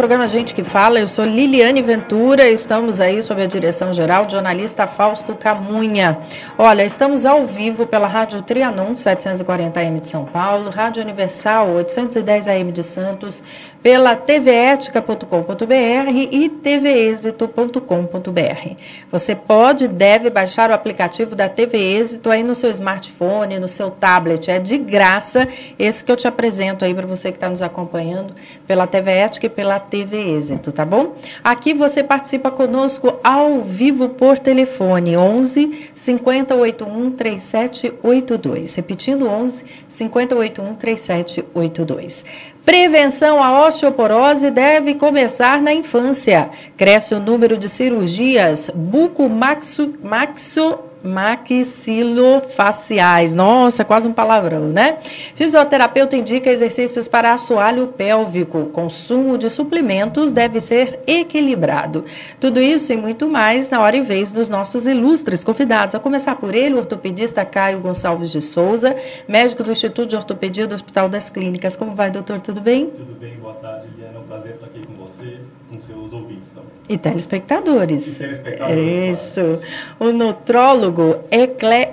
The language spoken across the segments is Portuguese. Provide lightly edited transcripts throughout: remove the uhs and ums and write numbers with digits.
programa Gente que Fala. Eu sou Liliane Ventura, estamos aí sob a direção geral do jornalista Fausto Camunha. Olha, estamos ao vivo pela Rádio Trianon, 740 AM de São Paulo, Rádio Universal, 810 AM de Santos, pela tvetica.com.br e tvexito.com.br. Você pode e deve baixar o aplicativo da TV Êxito aí no seu smartphone, no seu tablet. É de graça, esse que eu te apresento aí para você que está nos acompanhando pela TV Ética e pela TV Êxito, tá bom? Aqui você participa conosco ao vivo por telefone, 11 5081 3782. Repetindo, 11 5081 3782. Prevenção à osteoporose deve começar na infância. Cresce o número de cirurgias maxilofaciais. Nossa, quase um palavrão, né? Fisioterapeuta indica exercícios para assoalho pélvico. Consumo de suplementos deve ser equilibrado. Tudo isso e muito mais na hora e vez dos nossos ilustres convidados. A começar por ele, o ortopedista Caio Gonçalves de Souza, médico do Instituto de Ortopedia do Hospital das Clínicas. Como vai, doutor? Tudo bem? Tudo bem, boa tarde, Liliana. É um prazer estar aqui com você, com seus ouvintes também. E telespectadores. Isso. O nutrólogo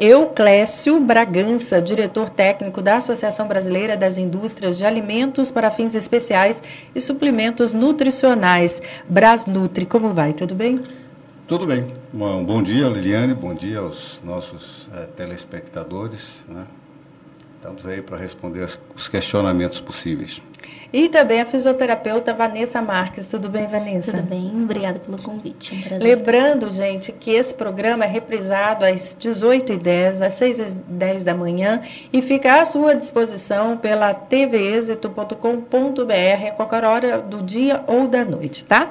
Euclésio Bragança, diretor técnico da Associação Brasileira das Indústrias de Alimentos para Fins Especiais e Suplementos Nutricionais, Brasnutri. Como vai? Tudo bem? Tudo bem. Bom dia, Liliane. Bom dia aos nossos telespectadores, né? Estamos aí para responder os questionamentos possíveis. E também a fisioterapeuta Vanessa Marques. Tudo bem, Vanessa? Tudo bem, obrigada pelo convite. Um prazer. Lembrando, gente, que esse programa é reprisado às 18h10, às 6h10 da manhã e fica à sua disposição pela tvexito.com.br a qualquer hora do dia ou da noite, tá?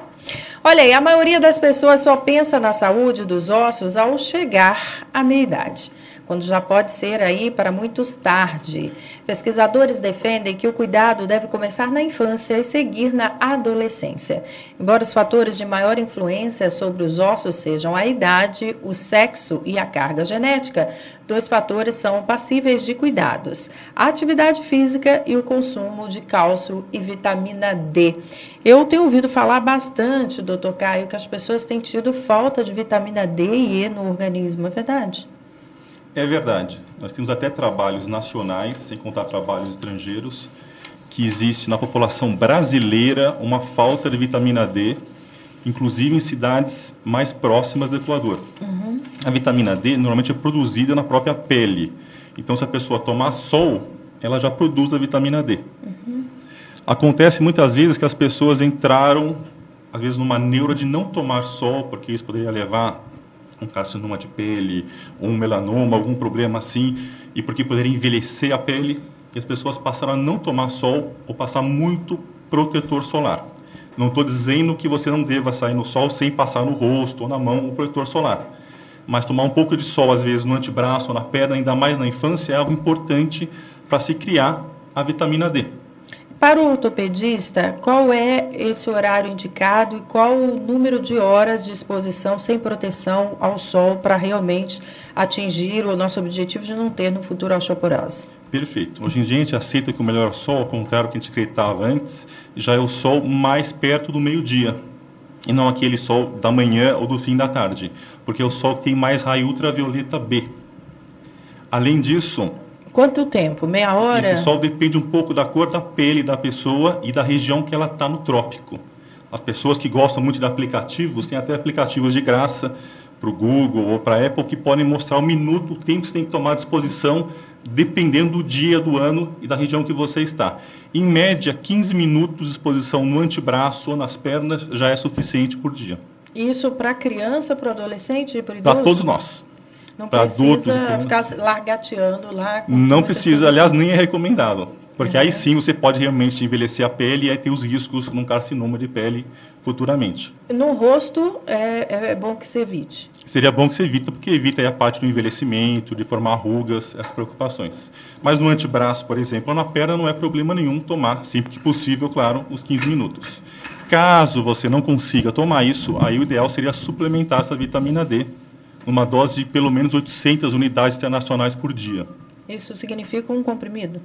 Olha aí, a maioria das pessoas só pensa na saúde dos ossos ao chegar à meia-idade, quando já pode ser aí para muitos tarde. Pesquisadores defendem que o cuidado deve começar na infância e seguir na adolescência. Embora os fatores de maior influência sobre os ossos sejam a idade, o sexo e a carga genética, dois fatores são passíveis de cuidados: a atividade física e o consumo de cálcio e vitamina D. Eu tenho ouvido falar bastante, doutor Caio, que as pessoas têm tido falta de vitamina D e E no organismo, é verdade? É verdade. Nós temos até trabalhos nacionais, sem contar trabalhos estrangeiros, que existe na população brasileira uma falta de vitamina D, inclusive em cidades mais próximas do Equador. Uhum. A vitamina D normalmente é produzida na própria pele. Então, se a pessoa tomar sol, ela já produz a vitamina D. Uhum. Acontece muitas vezes que as pessoas entraram, às vezes, numa neura de não tomar sol, porque isso poderia levar um carcinoma de pele, um melanoma, algum problema assim, e porque poderia envelhecer a pele, e as pessoas passaram a não tomar sol ou passar muito protetor solar. Não estou dizendo que você não deva sair no sol sem passar no rosto ou na mão o protetor solar, mas tomar um pouco de sol, às vezes, no antebraço ou na perna, ainda mais na infância, é algo importante para se criar a vitamina D. Para o ortopedista, qual é esse horário indicado e qual o número de horas de exposição sem proteção ao sol para realmente atingir o nosso objetivo de não ter no futuro osteoporose? Perfeito. Hoje em dia a gente aceita que o melhor sol, ao contrário do que a gente acreditava antes, já é o sol mais perto do meio-dia e não aquele sol da manhã ou do fim da tarde, porque é o sol que tem mais raio ultravioleta B. Além disso... Quanto tempo? Meia hora? Esse sol depende um pouco da cor da pele da pessoa e da região que ela está no trópico. As pessoas que gostam muito de aplicativos, tem até aplicativos de graça para o Google ou para a Apple que podem mostrar o minuto, o tempo que você tem que tomar à disposição, dependendo do dia do ano e da região que você está. Em média, 15 minutos de exposição no antebraço ou nas pernas já é suficiente por dia. Isso para criança, para adolescente e para idoso? Para todos nós. Não precisa ficar largateando lá. Não precisa, aliás, nem é recomendável. Porque aí sim você pode realmente envelhecer a pele e aí ter os riscos num carcinoma de pele futuramente. No rosto é bom que se evite? Seria bom que se evite, porque evita aí a parte do envelhecimento, de formar rugas, essas preocupações. Mas no antebraço, por exemplo, ou na perna não é problema nenhum tomar, sempre que possível, claro, os 15 minutos. Caso você não consiga tomar isso, aí o ideal seria suplementar essa vitamina D, uma dose de pelo menos 800 unidades internacionais por dia. Isso significa um comprimido?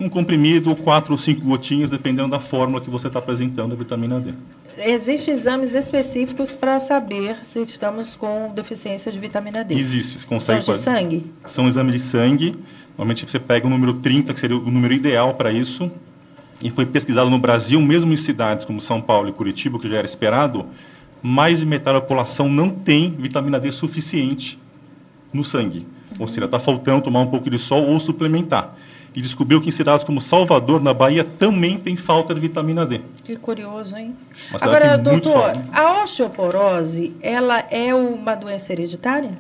um comprimido, 4 ou 5 gotinhas, dependendo da fórmula que você está apresentando a vitamina D. Existem exames específicos para saber se estamos com deficiência de vitamina D? Existe. São de sangue? São exames de sangue. Normalmente você pega o número 30, que seria o número ideal para isso. E foi pesquisado no Brasil, mesmo em cidades como São Paulo e Curitiba, que já era esperado, mais de metade da população não tem vitamina D suficiente no sangue. Ou seja, está faltando tomar um pouco de sol ou suplementar. E descobriu que em cidades como Salvador, na Bahia, também tem falta de vitamina D. Que curioso, hein? Mas agora, doutor, a osteoporose, ela é uma doença hereditária?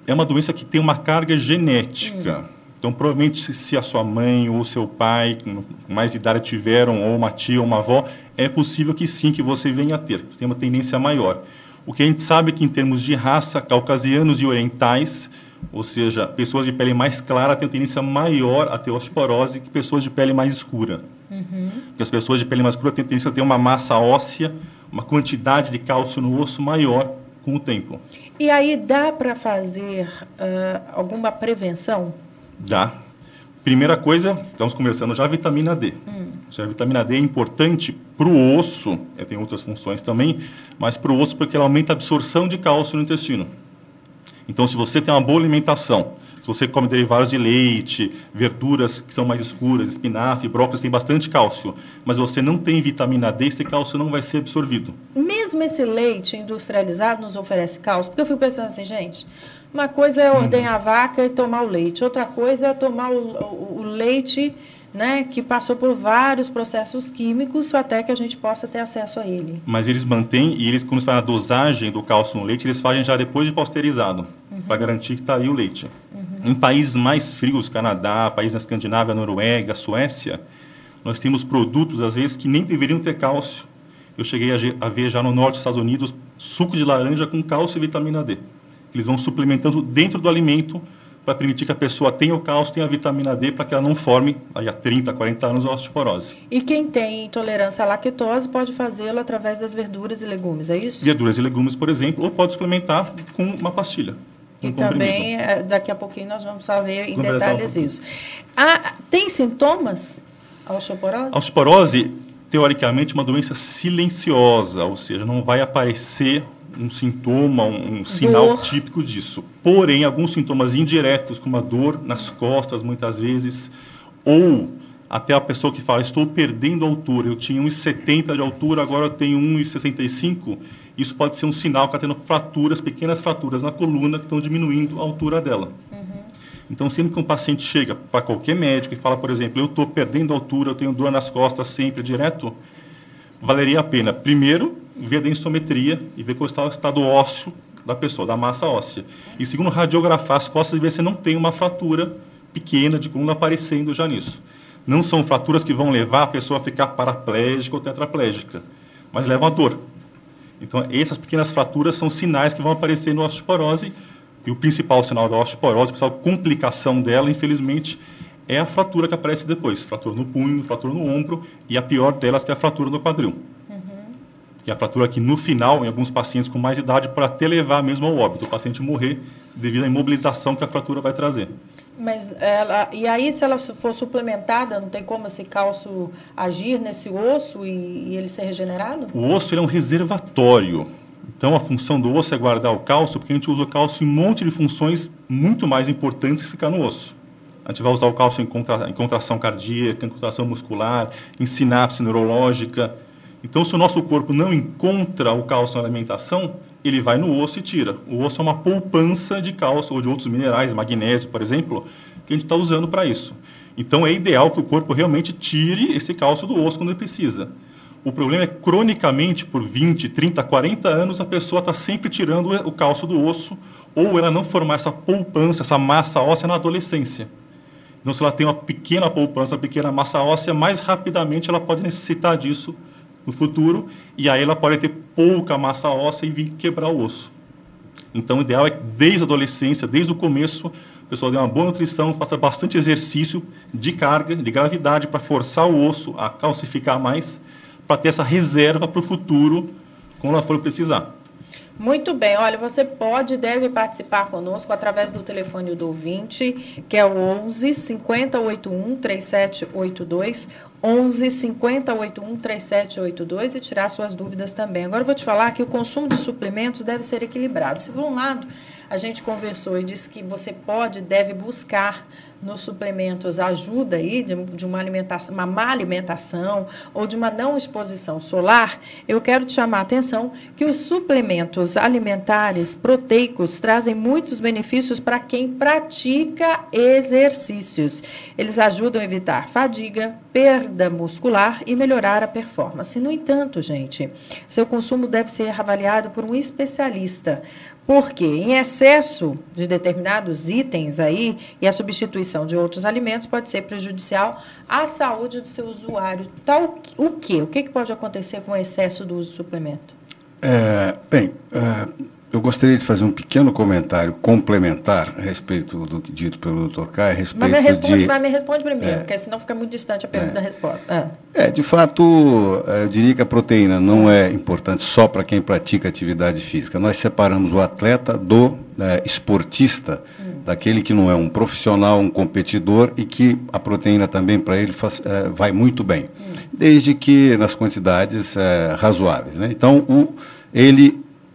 É uma doença que tem uma carga genética. Então, provavelmente, se a sua mãe ou seu pai, com mais idade, tiveram, ou uma tia ou uma avó, é possível que sim, que você venha a ter. Tem uma tendência maior. O que a gente sabe é que, em termos de raça, caucasianos e orientais, ou seja, pessoas de pele mais clara têm tendência maior a ter osteoporose que pessoas de pele mais escura. Porque as pessoas de pele mais escura têm tendência a ter uma massa óssea, uma quantidade de cálcio no osso maior com o tempo. E aí dá para fazer alguma prevenção? Dá. Primeira coisa, estamos conversando já a vitamina D. A vitamina D é importante para o osso, tem outras funções também, mas para o osso porque ela aumenta a absorção de cálcio no intestino. Então, se você tem uma boa alimentação, se você come derivados de leite, verduras que são mais escuras, espinafre, brócolis, tem bastante cálcio, mas você não tem vitamina D, esse cálcio não vai ser absorvido. Mesmo esse leite industrializado nos oferece cálcio? Porque eu fico pensando assim, gente, uma coisa é ordenhar a vaca e tomar o leite, outra coisa é tomar o leite, né, que passou por vários processos químicos até que a gente possa ter acesso a ele. Mas eles mantêm, e eles, quando fazem a dosagem do cálcio no leite, eles fazem já depois de pasteurizado, para garantir que está aí o leite. Em países mais frios, Canadá, países na Escandinávia, Noruega, Suécia, nós temos produtos, às vezes, que nem deveriam ter cálcio. Eu cheguei a ver já no norte dos Estados Unidos suco de laranja com cálcio e vitamina D. Eles vão suplementando dentro do alimento para permitir que a pessoa tenha o cálcio, tenha a vitamina D, para que ela não forme, aí há 30, 40 anos, a osteoporose. E quem tem intolerância à lactose pode fazê-lo através das verduras e legumes, é isso? Verduras e legumes, por exemplo, ou pode suplementar com uma pastilha. E também, daqui a pouquinho, nós vamos saber em detalhes isso. Tem sintomas a osteoporose? A osteoporose, teoricamente, é uma doença silenciosa, ou seja, não vai aparecer um sintoma, um sinal típico disso. Porém, alguns sintomas indiretos, como a dor nas costas, muitas vezes, ou até a pessoa que fala, estou perdendo altura, eu tinha 1,70 de altura, agora eu tenho 1,65, isso pode ser um sinal que está tendo fraturas, pequenas fraturas na coluna, que estão diminuindo a altura dela. Então, sempre que um paciente chega para qualquer médico e fala, por exemplo, eu estou perdendo altura, eu tenho dor nas costas sempre, direto, valeria a pena, primeiro, ver a densitometria e ver qual está o estado ósseo da pessoa, da massa óssea. E segundo, radiografar as costas e ver se não tem uma fratura pequena de coluna aparecendo já nisso. Não são fraturas que vão levar a pessoa a ficar paraplégica ou tetraplégica, mas levam a dor. Então, essas pequenas fraturas são sinais que vão aparecer no osteoporose, e o principal sinal da osteoporose, a principal complicação dela, infelizmente, é a fratura que aparece depois. Fratura no punho, fratura no ombro, e a pior delas que é a fratura no quadril. E a fratura que, no final, em alguns pacientes com mais idade, pode até levar mesmo ao óbito, o paciente morrer devido à imobilização que a fratura vai trazer. Mas e aí, se ela for suplementada, não tem como esse cálcio agir nesse osso e ele ser regenerado? O osso ele é um reservatório. Então, a função do osso é guardar o cálcio, porque a gente usa o cálcio em um monte de funções muito mais importantes que ficar no osso. A gente vai usar o cálcio em contração cardíaca, em contração muscular, em sinapse neurológica. Então, se o nosso corpo não encontra o cálcio na alimentação, ele vai no osso e tira. O osso é uma poupança de cálcio ou de outros minerais, magnésio, por exemplo, que a gente está usando para isso. Então, é ideal que o corpo realmente tire esse cálcio do osso quando ele precisa. O problema é que, cronicamente, por 20, 30, 40 anos, a pessoa está sempre tirando o cálcio do osso, ou ela não formar essa poupança, essa massa óssea na adolescência. Então, se ela tem uma pequena poupança, uma pequena massa óssea, mais rapidamente ela pode necessitar disso no futuro, e aí ela pode ter pouca massa óssea e vir quebrar o osso. Então, o ideal é que, desde a adolescência, desde o começo, a pessoa dê uma boa nutrição, faça bastante exercício de carga, de gravidade, para forçar o osso a calcificar mais, para ter essa reserva para o futuro, quando ela for precisar. Muito bem, olha, você pode e deve participar conosco através do telefone do ouvinte, que é o 11 5081 3782, 11 5081 3782 e tirar suas dúvidas também. Agora eu vou te falar que o consumo de suplementos deve ser equilibrado. Se por um lado a gente conversou e disse que você pode e deve buscar nos suplementos ajuda aí de uma alimentação, uma má alimentação ou de uma não exposição solar, eu quero te chamar a atenção que os suplementos alimentares proteicos trazem muitos benefícios para quem pratica exercícios. Eles ajudam a evitar fadiga, perda muscular e melhorar a performance. No entanto, gente, seu consumo deve ser avaliado por um especialista. Porque em excesso de determinados itens aí e a substituição de outros alimentos pode ser prejudicial à saúde do seu usuário. Tal o quê? O que pode acontecer com o excesso do uso de suplemento? Eu gostaria de fazer um pequeno comentário complementar a respeito do que dito pelo Dr. Caio, a respeito Mas me responde primeiro, porque senão fica muito distante a pergunta da resposta. De fato, eu diria que a proteína não é importante só para quem pratica atividade física. Nós separamos o atleta do esportista, daquele que não é um profissional, um competidor, e que a proteína também para ele vai muito bem, desde que nas quantidades razoáveis, né? Então,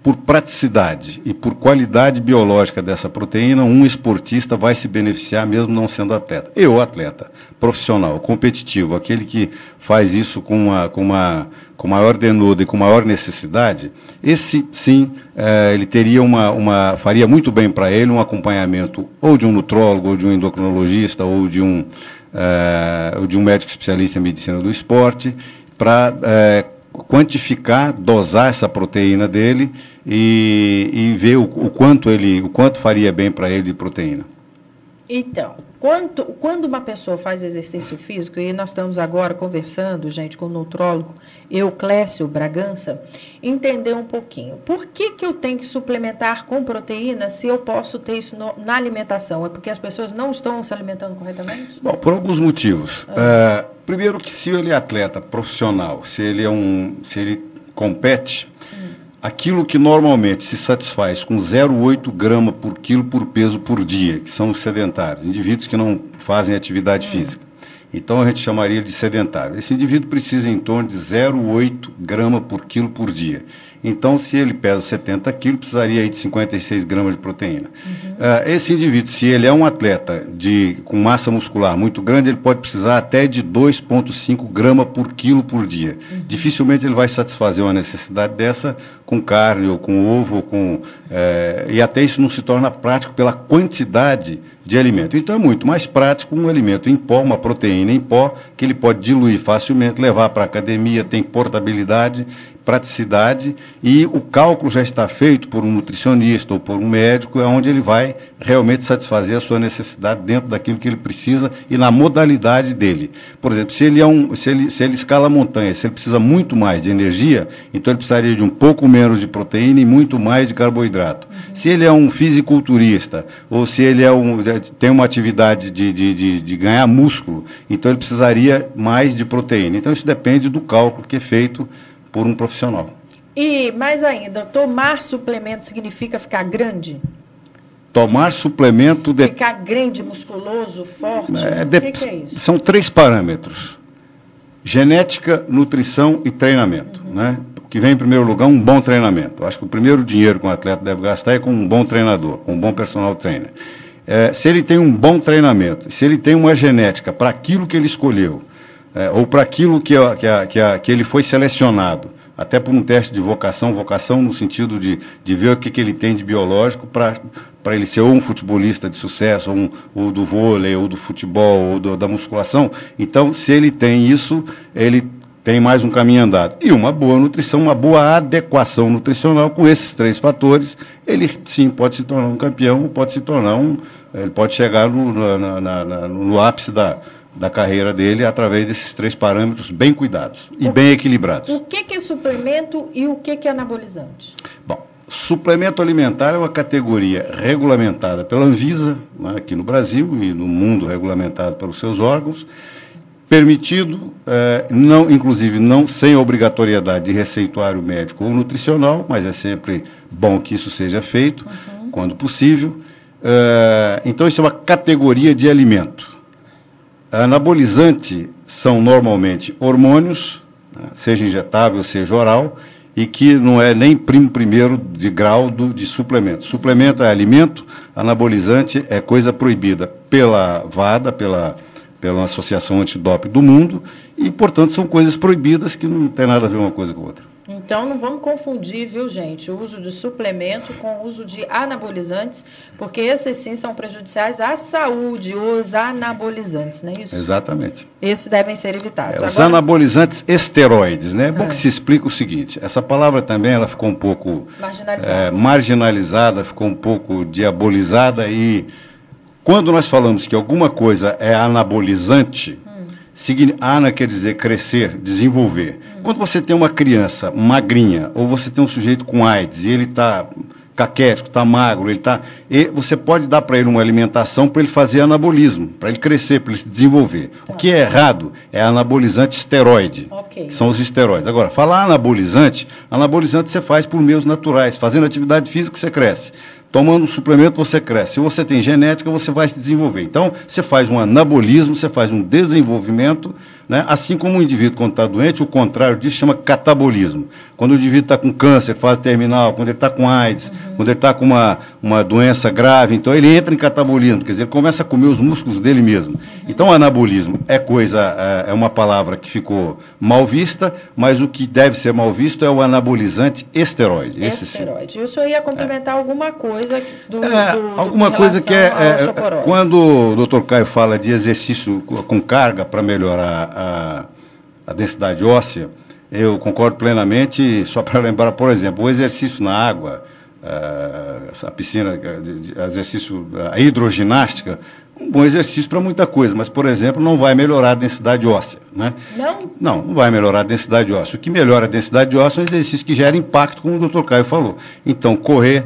por praticidade e por qualidade biológica dessa proteína, um esportista vai se beneficiar mesmo não sendo atleta. Eu, atleta, profissional, competitivo, aquele que faz isso com maior denodo e com maior necessidade, esse sim, ele teria faria muito bem para ele um acompanhamento ou de um nutrólogo, ou de um endocrinologista, ou de um médico especialista em medicina do esporte, para quantificar, dosar essa proteína dele e ver o quanto faria bem para ele de proteína. Então, quando uma pessoa faz exercício físico, e nós estamos agora conversando, gente, com o nutrólogo Euclésio Bragança, entender um pouquinho. Por que eu tenho que suplementar com proteína se eu posso ter isso na alimentação? É porque as pessoas não estão se alimentando corretamente? Bom, por alguns motivos. Primeiro que se ele é atleta profissional, se ele compete, aquilo que normalmente se satisfaz com 0,8 grama por quilo por peso por dia, que são os sedentários, indivíduos que não fazem atividade física. Então a gente chamaria de sedentário. Esse indivíduo precisa em torno de 0,8 grama por quilo por dia. Então, se ele pesa 70 quilos, precisaria aí de 56 gramas de proteína. Esse indivíduo, se ele é um atleta com massa muscular muito grande, ele pode precisar até de 2,5 gramas por quilo por dia. Dificilmente ele vai satisfazer uma necessidade dessa com carne, ou com ovo, e até isso não se torna prático pela quantidade de alimento. Então, é muito mais prático um alimento em pó, uma proteína em pó, que ele pode diluir facilmente, levar para a academia, tem portabilidade, praticidade, e o cálculo já está feito por um nutricionista ou por um médico, onde ele vai realmente satisfazer a sua necessidade dentro daquilo que ele precisa e na modalidade dele. Por exemplo, se ele escala a montanha, se ele precisa muito mais de energia, então ele precisaria de um pouco menos de proteína e muito mais de carboidrato. Se ele é um fisiculturista, ou se ele tem uma atividade de ganhar músculo, então ele precisaria mais de proteína. Então isso depende do cálculo que é feito por um profissional. E, mais ainda, tomar suplemento significa ficar grande? Tomar suplemento... Ficar grande, musculoso, forte? O que é isso? São 3 parâmetros. Genética, nutrição e treinamento. Né? O que vem em primeiro lugar, um bom treinamento. Eu acho que o primeiro dinheiro que um atleta deve gastar é com um bom treinador, com um bom personal trainer. Se ele tem um bom treinamento, se ele tem uma genética para aquilo que ele escolheu, ou para aquilo que ele foi selecionado, até por um teste de vocação no sentido de ver o que ele tem de biológico para ele ser ou um futebolista de sucesso, ou do vôlei, ou do futebol, ou da musculação. Então, se ele tem isso, ele tem mais um caminho andado. E uma boa nutrição, uma boa adequação nutricional com esses 3 fatores, ele sim pode se tornar um campeão, ele pode chegar no ápice da carreira dele através desses 3 parâmetros bem cuidados e bem equilibrados. O que é suplemento e o que é anabolizante? Bom, suplemento alimentar é uma categoria regulamentada pela Anvisa, né, aqui no Brasil e no mundo regulamentado pelos seus órgãos, permitido, não, inclusive não sem obrigatoriedade de receituário médico ou nutricional, mas é sempre bom que isso seja feito, quando possível. Então, isso é uma categoria de alimento. Anabolizante são normalmente hormônios, né, seja injetável, seja oral, e que não é nem primo primeiro de grau de suplemento. Suplemento é alimento, anabolizante é coisa proibida pela VADA, pela Associação Antidoping do Mundo, e, portanto, são coisas proibidas que não tem nada a ver uma coisa com a outra. Então, não vamos confundir, viu, gente, o uso de suplemento com o uso de anabolizantes, porque esses, sim, são prejudiciais à saúde, os anabolizantes, não é isso? Exatamente. Esses devem ser evitados. Os anabolizantes esteroides, né? É bom que se explique o seguinte, essa palavra também ela ficou um pouco marginalizada, ficou um pouco diabolizada, e quando nós falamos que alguma coisa é anabolizante, ana quer dizer crescer, desenvolver. Quando você tem uma criança magrinha, ou você tem um sujeito com AIDS, e ele está caquético, está magro, e você pode dar para ele uma alimentação para ele fazer anabolismo, para ele crescer, para ele se desenvolver. O que é errado é anabolizante esteroide, que são os esteroides. Agora, falar anabolizante você faz por meios naturais. Fazendo atividade física, você cresce. Tomando um suplemento, você cresce. Se você tem genética, você vai se desenvolver. Então, você faz um anabolismo, você faz um desenvolvimento, né? Assim como o indivíduo, quando está doente, o contrário disso chama catabolismo. Quando o indivíduo está com câncer, fase terminal, quando ele está com AIDS, quando ele está com uma doença grave, então ele entra em catabolismo, quer dizer, ele começa a comer os músculos dele mesmo. Então, anabolismo é uma palavra que ficou mal vista, mas o que deve ser mal visto é o anabolizante esteroide. Esteroide. E o senhor ia complementar alguma coisa alguma coisa que quando o Dr. Caio fala de exercício com carga para melhorar a densidade óssea, eu concordo plenamente, só para lembrar, por exemplo, o exercício na água, a piscina, a hidroginástica, um bom exercício para muita coisa, mas, por exemplo, não vai melhorar a densidade óssea. Né? Não vai melhorar a densidade óssea. O que melhora a densidade óssea é um exercício que gera impacto, como o Dr. Caio falou. Então, correr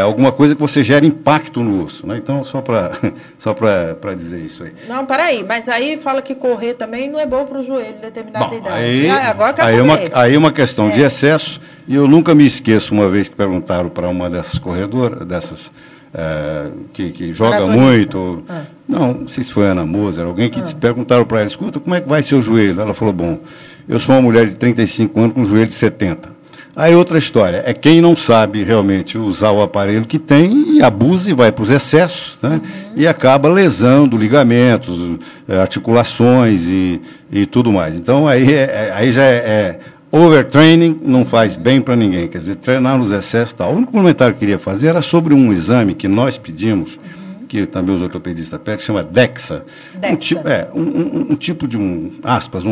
alguma coisa que você gera impacto no osso. Né? Então, só para dizer isso aí. Não, peraí, mas aí fala que correr também não é bom para o joelho em determinada idade. Aí é uma questão de excesso, e eu nunca me esqueço, uma vez que perguntaram para uma dessas corredoras, que joga muito, não sei se foi Ana Moser, alguém que perguntaram para ela, escuta, como é que vai seu joelho? Ela falou, bom, eu sou uma mulher de 35 anos com um joelho de 70. Aí outra história, é quem não sabe realmente usar o aparelho que tem e abusa e vai para os excessos, né? E acaba lesando ligamentos, articulações e tudo mais. Então aí já overtraining não faz bem para ninguém, quer dizer, treinar nos excessos e tal. O único comentário que eu queria fazer era sobre um exame que nós pedimos, que também os ortopedistas pedem, que chama DEXA. Um tipo de um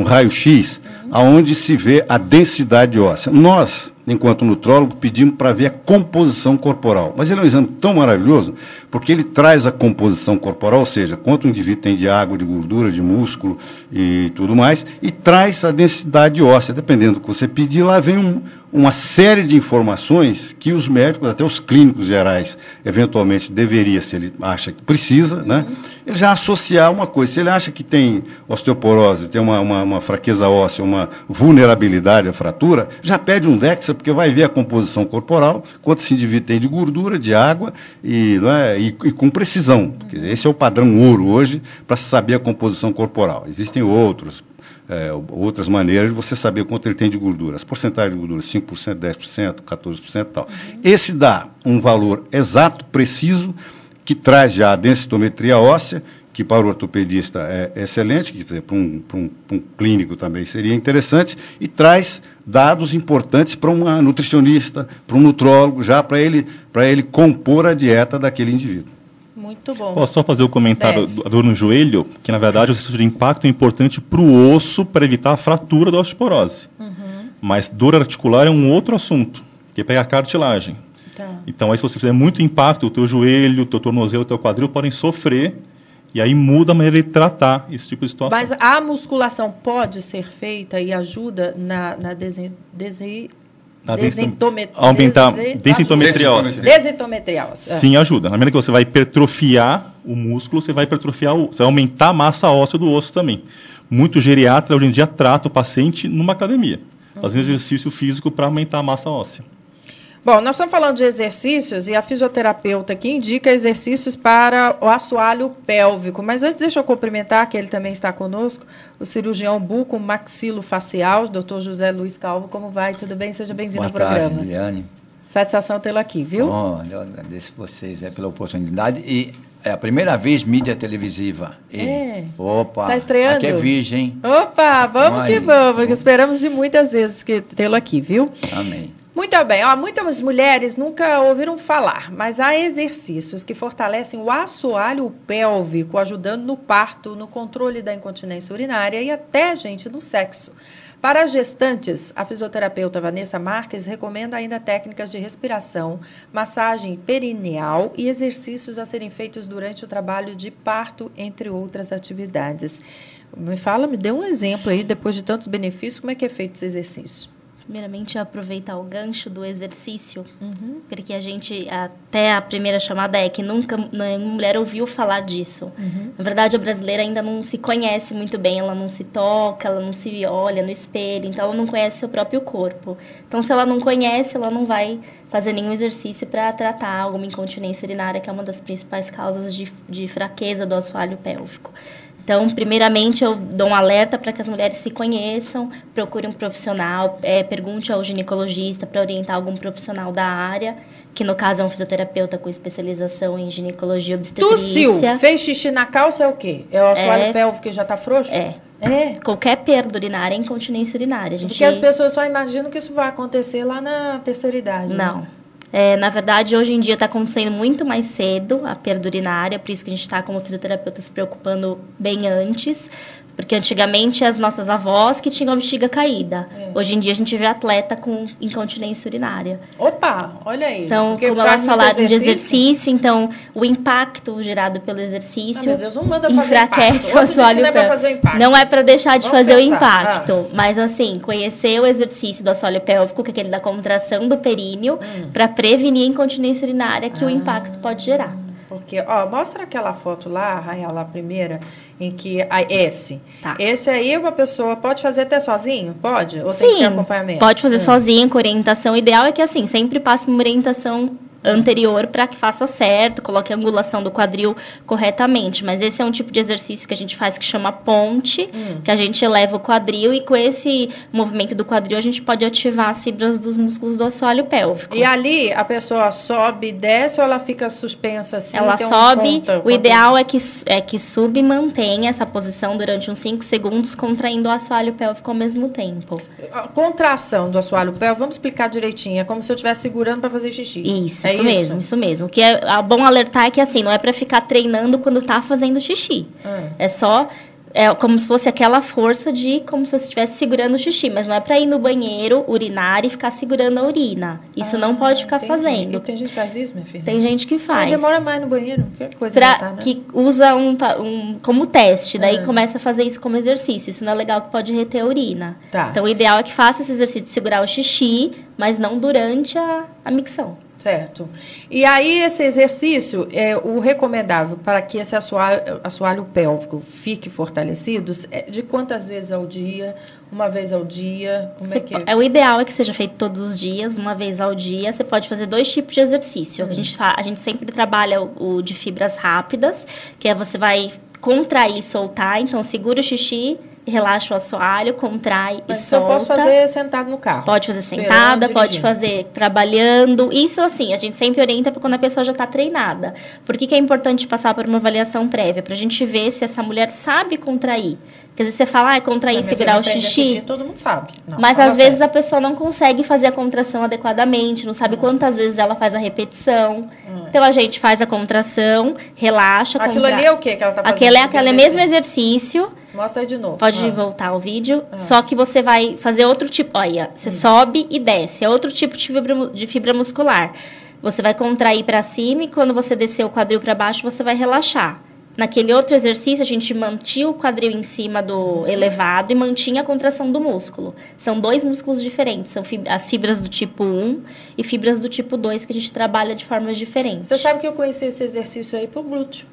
raio-x, aonde se vê a densidade óssea. Nós, enquanto nutrólogo, pedimos para ver a composição corporal. Mas ele é um exame tão maravilhoso, porque ele traz a composição corporal, ou seja, quanto o indivíduo tem de água, de gordura, de músculo e tudo mais, e traz a densidade óssea. Dependendo do que você pedir, lá vem uma série de informações que os médicos, até os clínicos gerais, eventualmente deveria, se ele acha que precisa, né, ele já associar uma coisa. Se ele acha que tem osteoporose, tem uma fraqueza óssea, uma vulnerabilidade à fratura, já pede um DEXA, porque vai ver a composição corporal, quanto esse indivíduo tem de gordura, de água, e com precisão. Esse é o padrão ouro hoje para se saber a composição corporal. Existem outras maneiras de você saber quanto ele tem de gordura. As porcentagens de gordura, 5%, 10%, 14% e tal. Esse dá um valor exato, preciso, que traz já a densitometria óssea, que para o ortopedista é excelente, que para um clínico também seria interessante, e traz dados importantes para um nutricionista, para um nutrólogo, já para ele compor a dieta daquele indivíduo. Muito bom. Posso só fazer o comentário da dor no joelho, que na verdade o exercício de impacto é importante para o osso, para evitar a fratura da osteoporose. Mas dor articular é um outro assunto, que pega a cartilagem. Então, aí, se você fizer muito impacto, o teu joelho, o teu tornozelo, o teu quadril podem sofrer, e aí muda a maneira de tratar esse tipo de situação. Mas a musculação pode ser feita e ajuda na aumentar densitometria óssea. Densitometria óssea. Sim, ajuda. Na medida que você vai hipertrofiar o músculo, você vai aumentar a massa óssea do osso também. muito geriatra hoje em dia trata o paciente numa academia, fazendo exercício físico para aumentar a massa óssea. Bom, nós estamos falando de exercícios e a fisioterapeuta aqui indica exercícios para o assoalho pélvico. Mas antes, deixa eu cumprimentar, que ele também está conosco, o cirurgião buco-maxilofacial, Dr. José Luiz Calvo. Como vai? Tudo bem? Seja bem-vindo ao programa. Boa tarde, Liliane. Satisfação tê-lo aqui, viu? Bom, eu agradeço vocês pela oportunidade. E é a primeira vez mídia televisiva. Opa! Está estreando? Aqui é virgem. Opa, vamos que vamos. Esperamos de muitas vezes tê-lo aqui, viu? Amém. Muito bem. Muitas mulheres nunca ouviram falar, mas há exercícios que fortalecem o assoalho pélvico, ajudando no parto, no controle da incontinência urinária e até, gente, no sexo. Para as gestantes, a fisioterapeuta Vanessa Marques recomenda ainda técnicas de respiração, massagem perineal e exercícios a serem feitos durante o trabalho de parto, entre outras atividades. Me dê um exemplo aí, depois de tantos benefícios, como é que é feito esse exercício? Primeiramente, aproveitar o gancho do exercício, porque a gente, até a primeira chamada é que nunca nenhuma mulher ouviu falar disso. Na verdade, a brasileira ainda não se conhece muito bem, ela não se toca, ela não se olha no espelho, então ela não conhece seu próprio corpo. Então, se ela não conhece, ela não vai fazer nenhum exercício para tratar alguma incontinência urinária, que é uma das principais causas de fraqueza do assoalho pélvico. Então, primeiramente, eu dou um alerta para que as mulheres se conheçam, procure um profissional, pergunte ao ginecologista para orientar algum profissional da área, que no caso é um fisioterapeuta com especialização em ginecologia e obstetrícia. Tossiu, fez xixi na calça é o quê? É o assoalho pélvico que já está frouxo? Qualquer perda urinária é incontinência urinária. Porque as pessoas só imaginam que isso vai acontecer lá na terceira idade. Não. Né? Na verdade, hoje em dia está acontecendo muito mais cedo a perda urinária, por isso que a gente está, como fisioterapeuta, se preocupando bem antes, porque antigamente as nossas avós que tinham a bexiga caída. Hoje em dia a gente vê atleta com incontinência urinária. Opa, olha aí. Então, porque como elas falaram de exercício, então o impacto gerado pelo exercício meu Deus, não manda fazer enfraquece o assoalho pélvico. Não é para deixar de fazer o impacto, mas assim, conhecer o exercício do assoalho pélvico, que é aquele da contração do períneo, para prevenir a incontinência urinária que o impacto pode gerar. Porque, mostra aquela foto lá, Raia, lá primeira, em que esse aí uma pessoa pode fazer até sozinho? Pode? Ou tem que ter acompanhamento? Pode fazer sozinho, com orientação. O ideal é que, assim, sempre passe uma orientação anterior para que faça certo, coloque a angulação do quadril corretamente. Mas esse é um tipo de exercício que a gente faz que chama ponte, que a gente eleva o quadril e com esse movimento do quadril a gente pode ativar as fibras dos músculos do assoalho pélvico. E ali a pessoa sobe e desce ou ela fica suspensa assim? Ela sobe, o ideal é que suba e mantenha essa posição durante uns 5 segundos, contraindo o assoalho pélvico ao mesmo tempo. A contração do assoalho pélvico, vamos explicar direitinho, é como se eu estivesse segurando para fazer xixi. Isso mesmo. O que é bom alertar é que, assim, não é para ficar treinando quando tá fazendo xixi. É só... É como se fosse aquela força como se você estivesse segurando o xixi, mas não é para ir no banheiro, urinar e ficar segurando a urina. Isso não pode ficar fazendo. E tem gente que faz isso, minha filha? Tem gente que faz. Mas demora mais no banheiro, que coisa engraçada, né? Que usa como teste, daí começa a fazer isso como exercício. Isso não é legal, que pode reter a urina. Então, o ideal é que faça esse exercício de segurar o xixi, mas não durante a micção. Certo. E aí, esse exercício, o recomendável para que esse assoalho pélvico fique fortalecido, de quantas vezes ao dia? Uma vez ao dia? Como é que é? O ideal é que seja feito todos os dias, uma vez ao dia. Você pode fazer 2 tipos de exercício. A gente sempre trabalha o de fibras rápidas, que é você vai contrair e soltar. Então, segura o xixi, relaxa o assoalho, contrai e solta. Mas eu posso fazer sentado no carro? Pode fazer sentada, pode fazer trabalhando. Isso, assim, a gente sempre orienta para quando a pessoa já está treinada. Por que é importante passar por uma avaliação prévia? Para a gente ver se essa mulher sabe contrair. Quer dizer, você fala, contrair e segurar o xixi. Todo mundo sabe. Mas, às vezes, a pessoa não consegue fazer a contração adequadamente, não sabe quantas vezes ela faz a repetição. Então, a gente faz a contração, relaxa, Aquilo ali é o que ela está fazendo? Aquele mesmo exercício. Mostra aí de novo. Pode voltar ao vídeo. Só que você vai fazer outro tipo. Olha, você sobe e desce. É outro tipo de fibra muscular. Você vai contrair para cima e quando você descer o quadril para baixo, você vai relaxar. Naquele outro exercício, a gente mantinha o quadril em cima do elevado e mantinha a contração do músculo. São 2 músculos diferentes. São as fibras do tipo 1 e fibras do tipo 2 que a gente trabalha de formas diferentes. Você sabe que eu conheci esse exercício aí por glúteo.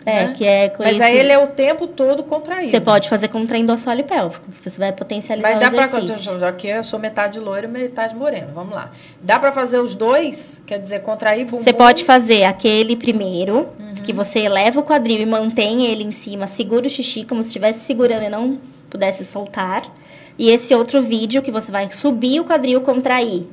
né? que é Mas aí ele é o tempo todo contraído. Você pode fazer contraindo o assoalho pélvico, que você vai potencializar o exercício. Mas dá pra, já que eu sou metade loiro e metade moreno, vamos lá. Dá pra fazer os dois? Quer dizer, contrair bumbum? Você pode fazer aquele primeiro, que você eleva o quadril e mantém ele em cima, segura o xixi como se estivesse segurando e não pudesse soltar. E esse outro vídeo que você vai subir o quadril, contrair,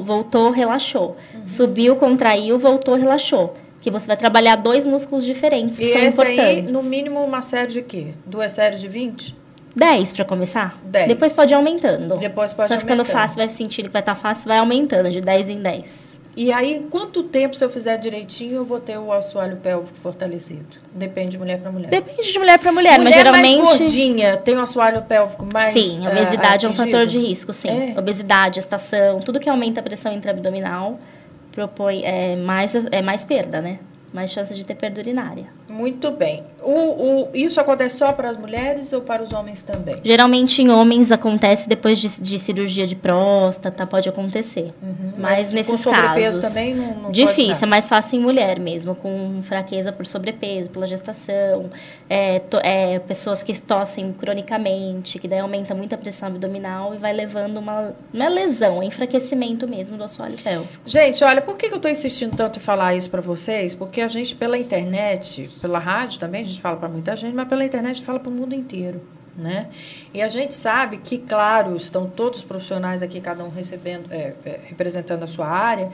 voltou, relaxou. Subiu, contraiu, voltou, relaxou. Que você vai trabalhar 2 músculos diferentes, que são importantes. Aí, no mínimo, uma série de quê? 2 séries de 20? 10 para começar. 10. Depois pode ir aumentando. Depois pode vai ficando aumentando. fácil, vai sentindo que vai estar fácil, vai aumentando de 10 em 10. E aí, quanto tempo, se eu fizer direitinho, eu vou ter o assoalho pélvico fortalecido? Depende de mulher para mulher. Depende de mulher para mulher, mas mais geralmente... gordinha tem o assoalho pélvico mais Sim, a obesidade é um atingido? fator de risco, sim. Obesidade, gestação, tudo que aumenta a pressão intraabdominal propõe mais perda, né? Mais chance de ter perda urinária. Muito bem. Isso acontece só para as mulheres ou para os homens também? Geralmente em homens acontece depois de cirurgia de próstata, pode acontecer. Mas nesses com sobrepeso casos... também não difícil, pode é mais fácil em mulher mesmo, com fraqueza por sobrepeso, pela gestação, pessoas que tossem cronicamente, que daí aumenta muito a pressão abdominal e vai levando uma lesão, um enfraquecimento mesmo do assoalho pélvico. Gente, olha, por que eu estou insistindo tanto em falar isso para vocês? Porque a gente, pela internet, pela rádio também, a gente fala para muita gente, mas pela internet a gente fala para o mundo inteiro, né? E a gente sabe que, claro, estão todos os profissionais aqui, cada um representando a sua área,